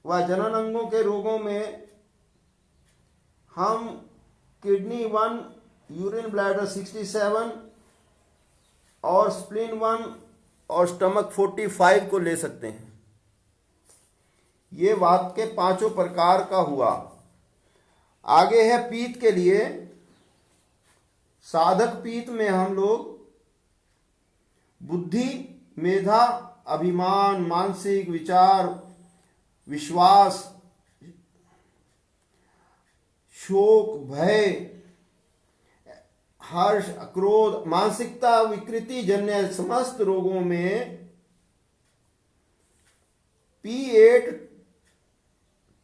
व जनन अंगों के रोगों में हम किडनी 1, यूरिन ब्लैडर 67 और स्प्लीन 1 और स्टमक 45 को ले सकते हैं। ये वात के 5 प्रकार का हुआ। आगे है पीत के लिए। साधक पीत में हम लोग बुद्धि, मेधा, अभिमान, मानसिक विचार, विश्वास, शोक, भय, हर्ष, क्रोध, मानसिकता विकृति जन्य समस्त रोगों में P8,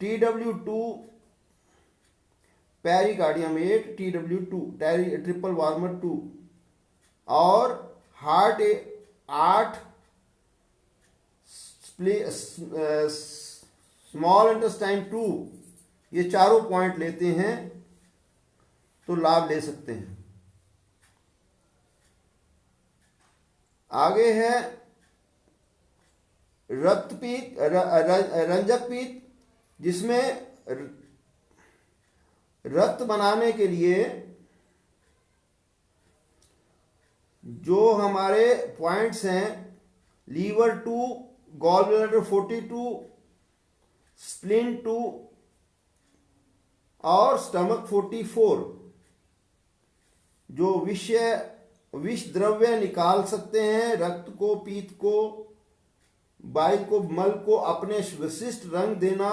TW2, pericardium 8, TW2, triple warmer 2 और हार्ट 8, स्मॉल इंटेस्टाइन 2, ये चारों पॉइंट लेते हैं तो लाभ ले सकते हैं। आगे है रक्तपीत, रंजक पीत, जिसमें रक्त बनाने के लिए जो हमारे पॉइंट्स हैं लीवर 2, गॉल ब्लैडर 42, स्प्लीन 2 और स्टमक 44, जो विष द्रव्य निकाल सकते हैं, रक्त को, पीत को, बाइल को, मल को अपने विशिष्ट रंग देना,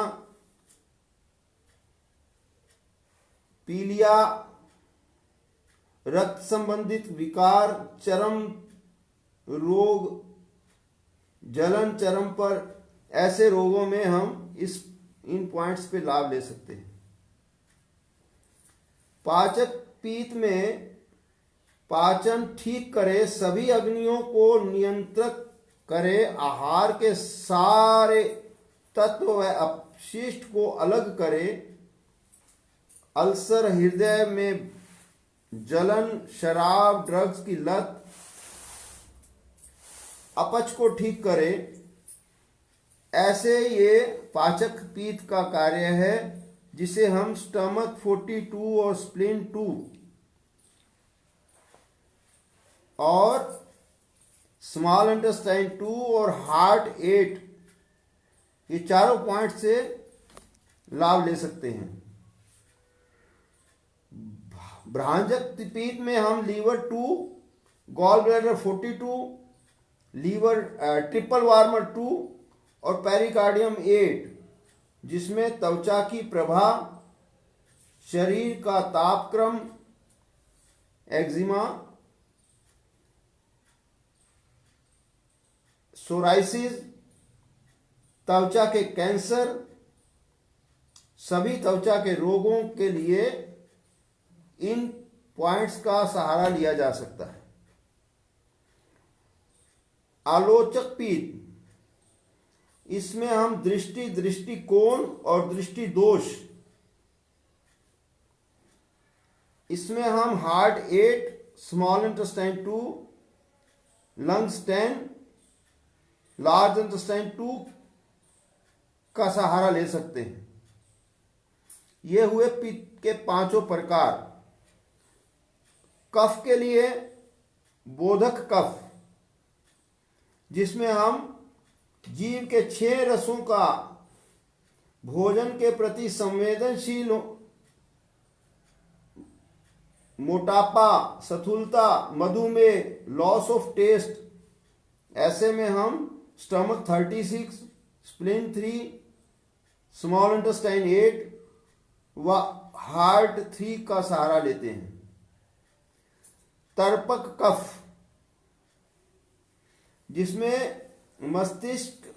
पीलिया, रक्त संबंधित विकार, चर्म रोग, जलन चर्म पर, ऐसे रोगों में हम इन पॉइंट्स पे लाभ ले सकते हैं। पाचक पित्त में पाचन ठीक करे, सभी अग्नियों को नियंत्रित करे, आहार के सारे तत्व व अपशिष्ट को अलग करे, अल्सर, हृदय में जलन, शराब, ड्रग्स की लत, अपच को ठीक करे, ऐसे ये पाचक पित्त का कार्य है, जिसे हम स्टमक 42 और स्प्लीन 2 और स्मॉल इंटेस्टाइन 2 और हार्ट 8, ये चारों पॉइंट से लाभ ले सकते हैं। भ्रांजक पित्त में हम liver 2, gall bladder 42, liver triple warmer 2 और पेरिकार्डियम 8, जिसमें त्वचा की प्रभा, शरीर का तापक्रम, एक्जिमा, सोराइसिस, त्वचा के कैंसर, सभी त्वचा के रोगों के लिए इन पॉइंट्स का सहारा लिया जा सकता है। आलोचक पित्त, इसमें हम दृष्टिकोण और दृष्टि दोष, इसमें हम heart 8, small intestine 2, lungs 10, large intestine 2 का सहारा ले सकते हैं। ये हुए पित्त के पांचों प्रकार। कफ के लिए बोधक कफ, जिसमें हम जीव के 6 रसों का भोजन के प्रति संवेदनशील, मोटापा, स्थूलता, मधुमेह, लॉस ऑफ टेस्ट, ऐसे में हम स्टमक 36, स्प्लीन 3, स्मॉल इंटेस्टाइन 8 व हार्ट 3 का सहारा लेते हैं। तर्पक कफ, जिसमें मस्तिष्क,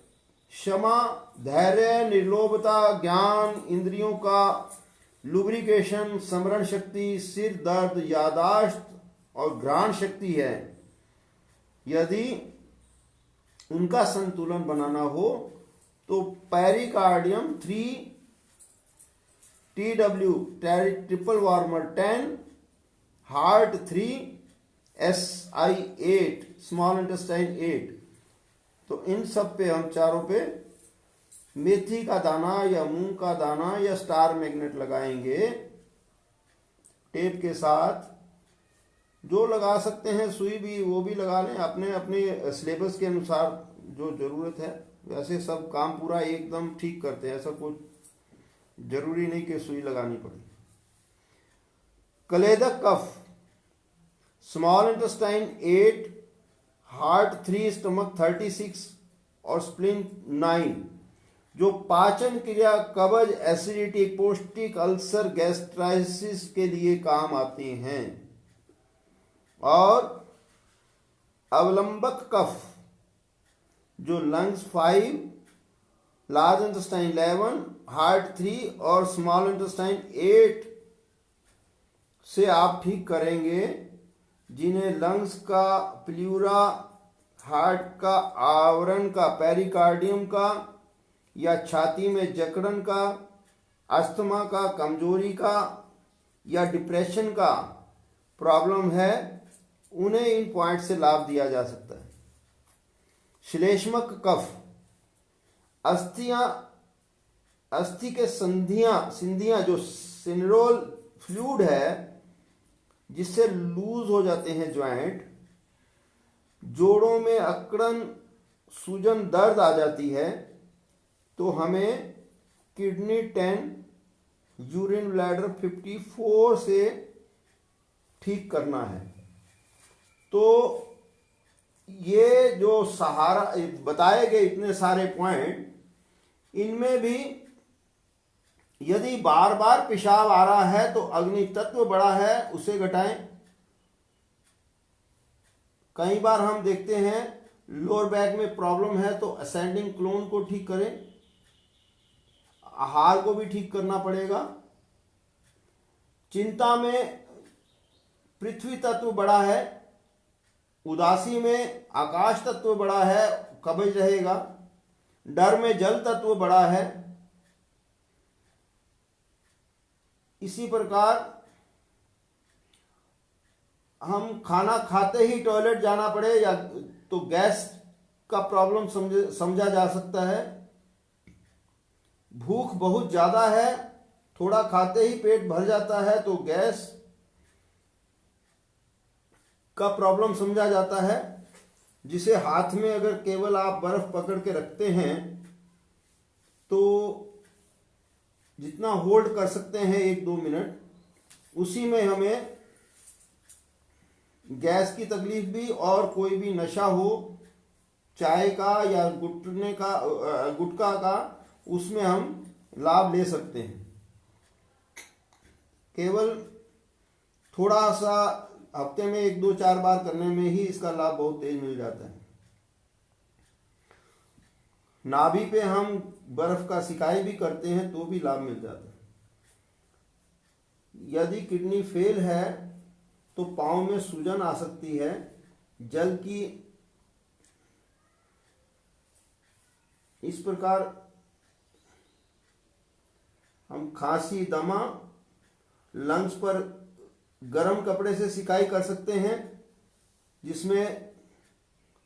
क्षमा, धैर्य, निर्लोभता, ज्ञान, इंद्रियों का लुब्रिकेशन, स्मरण शक्ति, सिर दर्द, यादाश्त और घ्राण शक्ति है। यदि उनका संतुलन बनाना हो तो pericardium 3, TW triple warmer 10, heart 3, SI 8, small intestine 8, तो इन सब पे हम चारों पे मेथी का दाना या मूंग का दाना या स्टार मैग्नेट लगाएंगे टेप के साथ। जो लगा सकते हैं सुई भी, वो भी लगा लें, अपने अपने सिलेबस के अनुसार जो जरूरत है। वैसे सब काम पूरा एकदम ठीक करते हैं, ऐसा कुछ जरूरी नहीं कि सुई लगानी पड़े। कलेदक कफ, स्मॉल इंटेस्टाइन 8, हार्ट 3, स्टमक 36 और स्प्लीन 9, जो पाचन क्रिया, कब्ज, एसिडिटी, पौष्टिक, अल्सर, गैस्ट्राइटिस के लिए काम आते हैं। और अवलंबक कफ, जो लंग्स 5, लार्ज इंटेस्टाइन 11, हार्ट 3 और स्मॉल इंटेस्टाइन 8 से आप ठीक करेंगे, जिन्हें लंग्स का प्लूरा, हार्ट का आवरण का, पेरिकार्डियम का या छाती में जकड़न का, अस्थमा का, कमजोरी का या डिप्रेशन का प्रॉब्लम है, उन्हें इन पॉइंट से लाभ दिया जा सकता है। श्लेष्मक कफ, अस्थि के संधियां जो सिनरोल फ्लूइड है, जिससे लूज हो जाते हैं जॉइंट, जोड़ों में अकड़न, सूजन, दर्द आ जाती है, तो हमें किडनी 10, यूरिन ब्लैडर 54 से ठीक करना है। तो ये जो सहारा बताए गए इतने सारे पॉइंट, इनमें भी यदि बार बार पेशाब आ रहा है तो अग्नि तत्व बड़ा है, उसे घटाएं। कई बार हम देखते हैं लोअर बैक में प्रॉब्लम है तो असेंडिंग क्लोन को ठीक करें, आहार को भी ठीक करना पड़ेगा। चिंता में पृथ्वी तत्व बड़ा है, उदासी में आकाश तत्व बड़ा है, कब्ज रहेगा। डर में जल तत्व बड़ा है। इसी प्रकार हम खाना खाते ही टॉयलेट जाना पड़े या तो गैस का प्रॉब्लम समझा जा सकता है। भूख बहुत ज्यादा है, थोड़ा खाते ही पेट भर जाता है तो गैस का प्रॉब्लम समझा जाता है। जिसे हाथ में अगर केवल आप बर्फ पकड़ के रखते हैं तो जितना होल्ड कर सकते हैं 1-2 मिनट, उसी में हमें गैस की तकलीफ भी और कोई भी नशा हो चाय का या गुटखा का, उसमें हम लाभ ले सकते हैं। केवल थोड़ा सा हफ्ते में 1-2-4 बार करने में ही इसका लाभ बहुत तेज मिल जाता है। नाभि पे हम बर्फ का सिकाई भी करते हैं तो भी लाभ मिल जाता है। यदि किडनी फेल है तो पाँव में सूजन आ सकती है। जल की इस प्रकार हम खांसी, दमा, लंग्स पर गर्म कपड़े से सिकाई कर सकते हैं जिसमें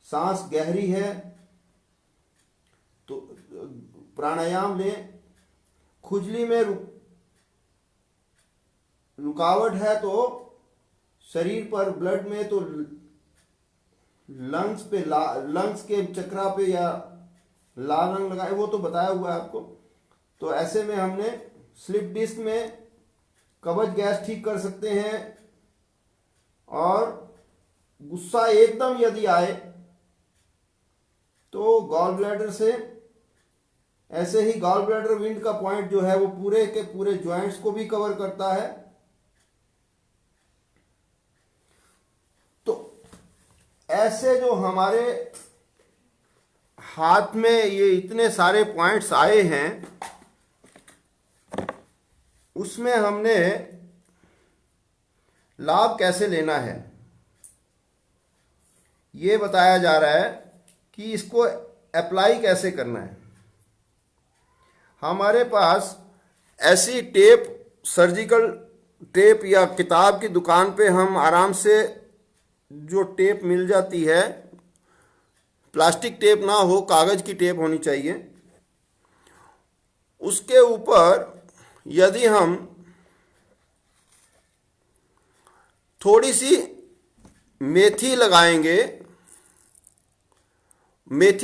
सांस गहरी है तो प्राणायाम लें। खुजली में रुकावट है तो शरीर पर ब्लड में तो लंग्स के चक्रा पे या लाल रंग लगाए, वो तो बताया हुआ है आपको। तो ऐसे में हमने स्लिप डिस्क में कब्ज गैस ठीक कर सकते हैं। और गुस्सा एकदम यदि आए तो गॉल ब्लैडर से, ऐसे ही गॉल ब्लैडर विंड का पॉइंट जो है वो पूरे के पूरे जॉइंट्स को भी कवर करता है। तो ऐसे जो हमारे हाथ में ये इतने सारे पॉइंट्स आए हैं, उसमें हमने लाभ कैसे लेना है ये बताया जा रहा है कि इसको अप्लाई कैसे करना है। हमारे पास ऐसी टेप, सर्जिकल टेप या किताब की दुकान पे हम आराम से जो टेप मिल जाती है, प्लास्टिक टेप ना हो, कागज की टेप होनी चाहिए। उसके ऊपर यदि हम थोड़ी सी मेथी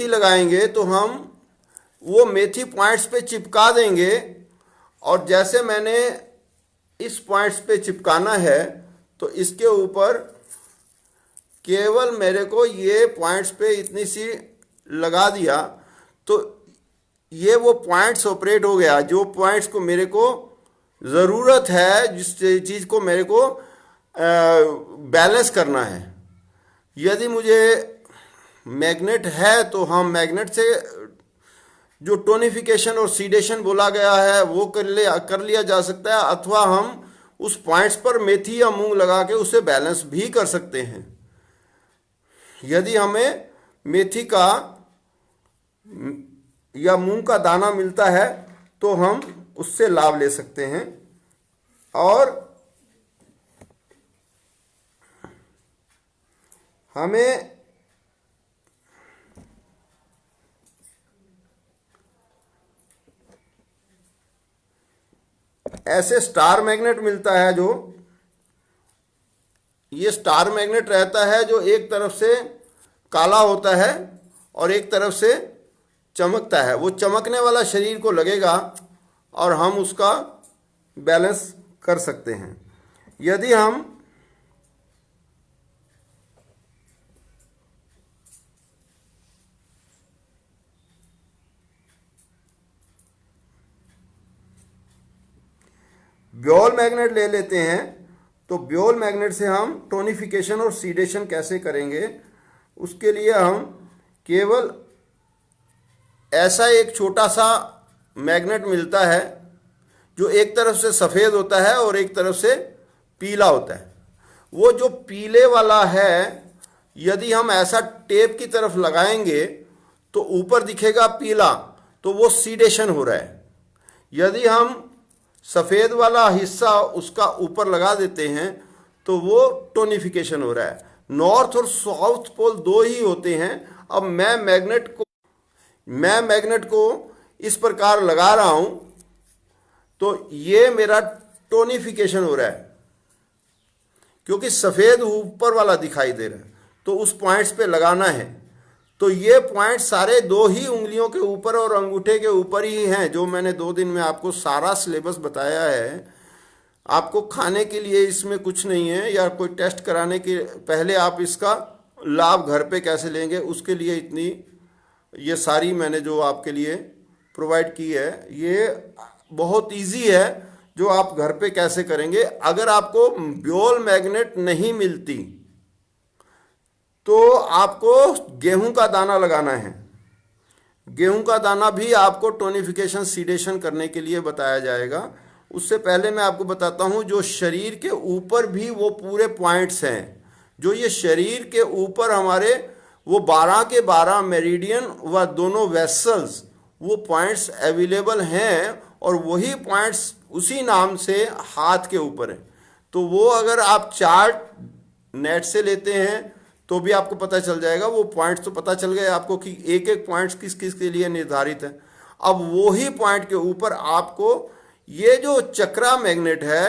लगाएंगे तो हम वो मेथी पॉइंट्स पे चिपका देंगे। और जैसे मैंने इस पॉइंट्स पे चिपकाना है तो इसके ऊपर केवल मेरे को ये पॉइंट्स पे इतनी सी लगा दिया तो ये वो पॉइंट्स ऑपरेट हो गया। जो पॉइंट्स को मेरे को ज़रूरत है, जिस चीज़ को मेरे को बैलेंस करना है। यदि मुझे मैग्नेट है तो हम मैग्नेट से जो टोनिफिकेशन और सीडेशन बोला गया है वो कर लिया जा सकता है, अथवा हम उस पॉइंट्स पर मेथी या मूंग लगा के उसे बैलेंस भी कर सकते हैं। यदि हमें मेथी का या मूंग का दाना मिलता है तो हम उससे लाभ ले सकते हैं। और हमें ऐसे स्टार मैग्नेट मिलता है, जो ये स्टार मैग्नेट रहता है जो एक तरफ से काला होता है और एक तरफ से चमकता है। वो चमकने वाला शरीर को लगेगा और हम उसका बैलेंस कर सकते हैं। यदि हम ब्योल मैग्नेट ले लेते हैं तो ब्योल मैग्नेट से हम टोनिफिकेशन और सीडेशन कैसे करेंगे उसके लिए हम केवल ऐसा एक छोटा सा मैग्नेट मिलता है जो एक तरफ से सफ़ेद होता है और एक तरफ से पीला होता है। वो जो पीले वाला है, यदि हम ऐसा टेप की तरफ लगाएंगे तो ऊपर दिखेगा पीला, तो वो सीडेशन हो रहा है। यदि हम सफ़ेद वाला हिस्सा उसका ऊपर लगा देते हैं तो वो टोनिफिकेशन हो रहा है। नॉर्थ और साउथ पोल दो ही होते हैं। अब मैं मैग्नेट को इस प्रकार लगा रहा हूं तो ये मेरा टोनिफिकेशन हो रहा है, क्योंकि सफ़ेद ऊपर वाला दिखाई दे रहा है तो उस पॉइंट्स पे लगाना है। तो ये पॉइंट सारे दो ही उंगलियों के ऊपर और अंगूठे के ऊपर ही हैं, जो मैंने 2 दिन में आपको सारा सिलेबस बताया है। आपको खाने के लिए इसमें कुछ नहीं है, या कोई टेस्ट कराने के पहले आप इसका लाभ घर पे कैसे लेंगे उसके लिए इतनी ये सारी मैंने जो आपके लिए प्रोवाइड की है, ये बहुत इजी है जो आप घर पे कैसे करेंगे। अगर आपको बॉल मैग्नेट नहीं मिलती तो आपको गेहूं का दाना लगाना है। गेहूं का दाना भी आपको टोनिफिकेशन सीडेशन करने के लिए बताया जाएगा। उससे पहले मैं आपको बताता हूं, जो शरीर के ऊपर भी वो पूरे पॉइंट्स हैं, जो ये शरीर के ऊपर हमारे वो 12 के 12 मेरिडियन व दोनों वेसल्स वो पॉइंट्स अवेलेबल हैं, और वही पॉइंट्स उसी नाम से हाथ के ऊपर है। तो वो अगर आप चार्ट नेट से लेते हैं तो भी आपको पता चल जाएगा। वो पॉइंट्स तो पता चल गए आपको कि एक एक पॉइंट्स किस किस के लिए निर्धारित है। अब वही पॉइंट के ऊपर आपको ये जो चक्रा मैग्नेट है,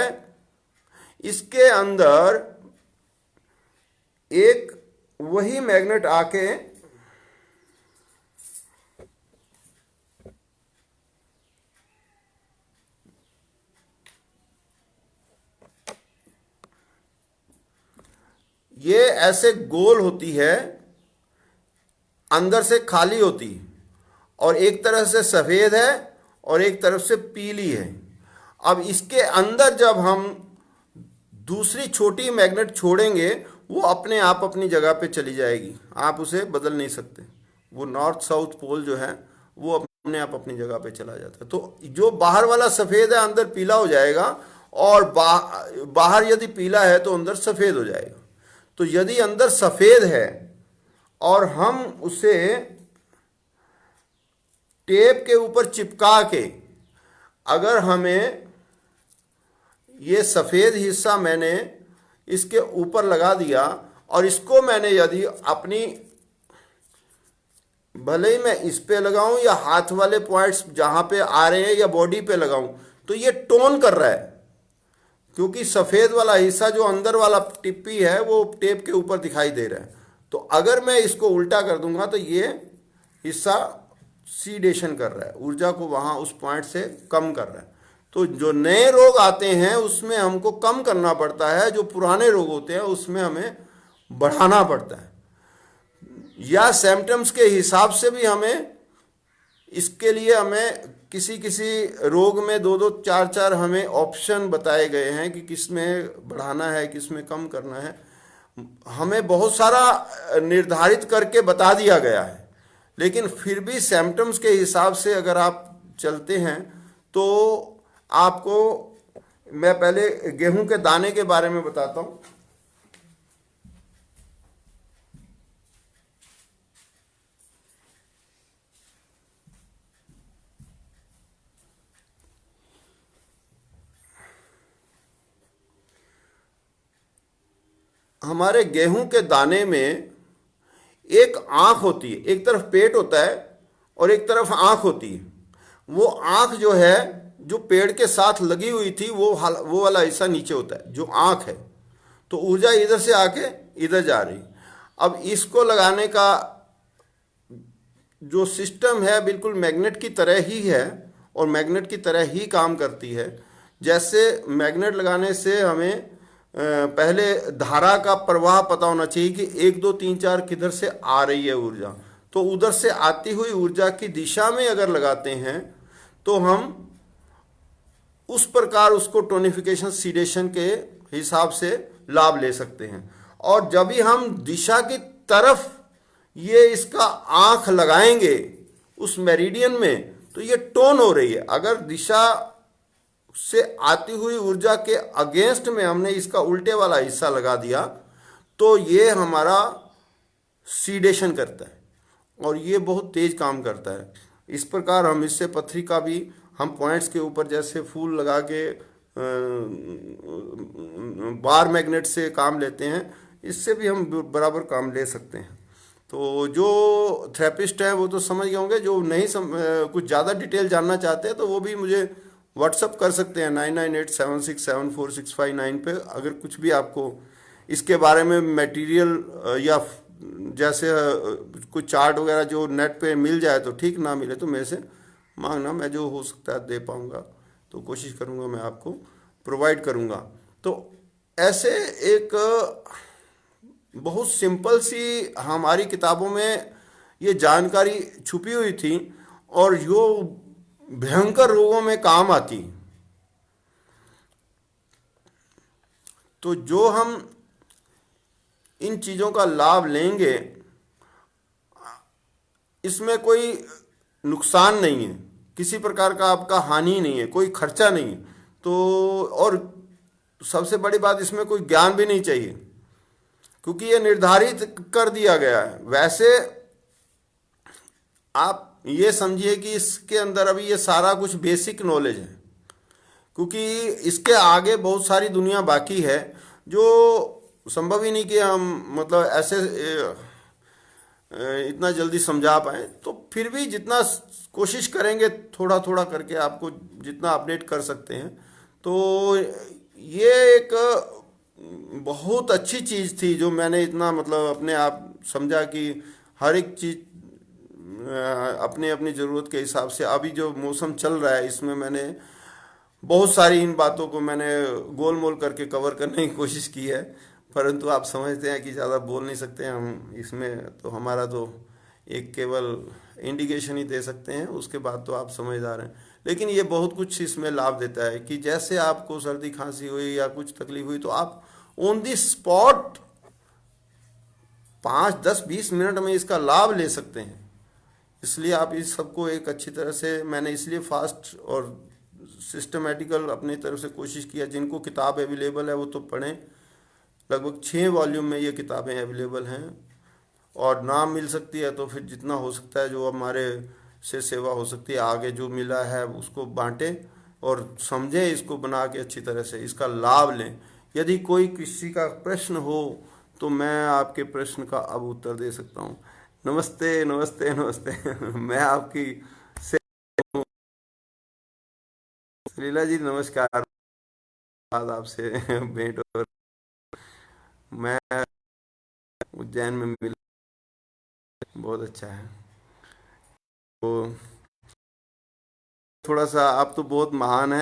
इसके अंदर एक वही मैग्नेट आके ये ऐसे गोल होती है, अंदर से खाली होती है, और एक तरफ से सफ़ेद है और एक तरफ से पीली है। अब इसके अंदर जब हम दूसरी छोटी मैग्नेट छोड़ेंगे, वो अपने आप अपनी जगह पे चली जाएगी, आप उसे बदल नहीं सकते। वो नॉर्थ साउथ पोल जो है वो अपने आप अपनी जगह पे चला जाता है। तो जो बाहर वाला सफ़ेद है अंदर पीला हो जाएगा, और बाहर यदि पीला है तो अंदर सफ़ेद हो जाएगा। तो यदि अंदर सफ़ेद है और हम उसे टेप के ऊपर चिपका के, अगर हमें ये सफ़ेद हिस्सा मैंने इसके ऊपर लगा दिया, और इसको मैंने यदि अपनी, भले ही मैं इस पे लगाऊं या हाथ वाले पॉइंट्स जहां पे आ रहे हैं या बॉडी पे लगाऊं, तो ये टोन कर रहा है, क्योंकि सफ़ेद वाला हिस्सा जो अंदर वाला टिप्पी है वो टेप के ऊपर दिखाई दे रहा है। तो अगर मैं इसको उल्टा कर दूंगा तो ये हिस्सा सीडेशन कर रहा है, ऊर्जा को वहाँ उस पॉइंट से कम कर रहा है। तो जो नए रोग आते हैं उसमें हमको कम करना पड़ता है, जो पुराने रोग होते हैं उसमें हमें बढ़ाना पड़ता है। या सिम्टम्स के हिसाब से भी हमें, इसके लिए हमें किसी किसी रोग में 2-2 4-4 हमें ऑप्शन बताए गए हैं कि किस में बढ़ाना है किस में कम करना है। हमें बहुत सारा निर्धारित करके बता दिया गया है, लेकिन फिर भी सिम्टम्स के हिसाब से अगर आप चलते हैं तो आपको, मैं पहले गेहूं के दाने के बारे में बताता हूं। हमारे गेहूं के दाने में एक आँख होती है, एक तरफ पेट होता है और एक तरफ आँख होती है। वो आँख जो है, जो पेड़ के साथ लगी हुई थी, वो वाला हिस्सा नीचे होता है जो आँख है। तो ऊर्जा इधर से आके इधर जा रही। अब इसको लगाने का जो सिस्टम है बिल्कुल मैग्नेट की तरह ही है, और मैग्नेट की तरह ही काम करती है। जैसे मैग्नेट लगाने से हमें पहले धारा का प्रवाह पता होना चाहिए कि 1 2 3 4 किधर से आ रही है ऊर्जा। तो उधर से आती हुई ऊर्जा की दिशा में अगर लगाते हैं तो हम उस प्रकार उसको टोनिफिकेशन सीडेशन के हिसाब से लाभ ले सकते हैं। और जब भी हम दिशा की तरफ ये इसका आंख लगाएंगे उस मेरिडियन में, तो ये टोन हो रही है। अगर दिशा से आती हुई ऊर्जा के अगेंस्ट में हमने इसका उल्टे वाला हिस्सा लगा दिया, तो ये हमारा सीडेशन करता है और ये बहुत तेज काम करता है। इस प्रकार हम इससे पथरी का भी, हम पॉइंट्स के ऊपर जैसे फूल लगा के बार मैग्नेट से काम लेते हैं, इससे भी हम बराबर काम ले सकते हैं। तो जो थेरेपिस्ट है वो तो समझ गए होंगे, जो नहीं कुछ ज़्यादा डिटेल जानना चाहते हैं तो वो भी मुझे व्हाट्सअप कर सकते हैं 9987674659 पे। अगर कुछ भी आपको इसके बारे में मटेरियल या जैसे कुछ चार्ट वगैरह जो नेट पे मिल जाए तो ठीक, ना मिले तो मेरे से मांगना, मैं जो हो सकता है दे पाऊँगा तो कोशिश करूँगा मैं आपको प्रोवाइड करूँगा। तो ऐसे एक बहुत सिंपल सी हमारी किताबों में ये जानकारी छुपी हुई थी और जो भयंकर रोगों में काम आती। तो जो हम इन चीज़ों का लाभ लेंगे, इसमें कोई नुकसान नहीं है, किसी प्रकार का आपका हानि नहीं है, कोई खर्चा नहीं है। तो और सबसे बड़ी बात, इसमें कोई ज्ञान भी नहीं चाहिए क्योंकि ये निर्धारित कर दिया गया है। वैसे आप ये समझिए कि इसके अंदर अभी ये सारा कुछ बेसिक नॉलेज है, क्योंकि इसके आगे बहुत सारी दुनिया बाकी है जो संभव ही नहीं कि हम मतलब ऐसे इतना जल्दी समझा पाए। तो फिर भी जितना कोशिश करेंगे थोड़ा थोड़ा करके आपको जितना अपडेट कर सकते हैं। तो ये एक बहुत अच्छी चीज़ थी जो मैंने इतना मतलब अपने आप समझा कि हर एक चीज़ अपने अपनी ज़रूरत के हिसाब से, अभी जो मौसम चल रहा है इसमें मैंने बहुत सारी इन बातों को मैंने गोल मोल करके कवर करने की कोशिश की है। परंतु आप समझते हैं कि ज़्यादा बोल नहीं सकते हम इसमें, तो हमारा तो एक केवल इंडिकेशन ही दे सकते हैं, उसके बाद तो आप समझदार हैं। लेकिन ये बहुत कुछ इसमें लाभ देता है कि जैसे आपको सर्दी खांसी हुई या कुछ तकलीफ हुई तो आप ऑन दी स्पॉट 5 10 20 मिनट में इसका लाभ ले सकते हैं। इसलिए आप इस सबको एक अच्छी तरह से, मैंने इसलिए फास्ट और सिस्टमेटिकल अपनी तरफ से कोशिश किया। जिनको किताब अवेलेबल है वो तो पढ़ें, लगभग 6 वॉल्यूम में ये किताबें अवेलेबल हैं और ना मिल सकती है तो फिर जितना हो सकता है जो हमारे से सेवा हो सकती है आगे जो मिला है उसको बांटें और समझें, इसको बना के अच्छी तरह से इसका लाभ लें। यदि कोई किसी का प्रश्न हो तो मैं आपके प्रश्न का अब उत्तर दे सकता हूँ। नमस्ते नमस्ते नमस्ते मैं आपकी से लीला जी, नमस्कार। आज आपसे भेंट और मैं उज्जैन में मिला, बहुत अच्छा है। तो थोड़ा सा आप तो बहुत महान है।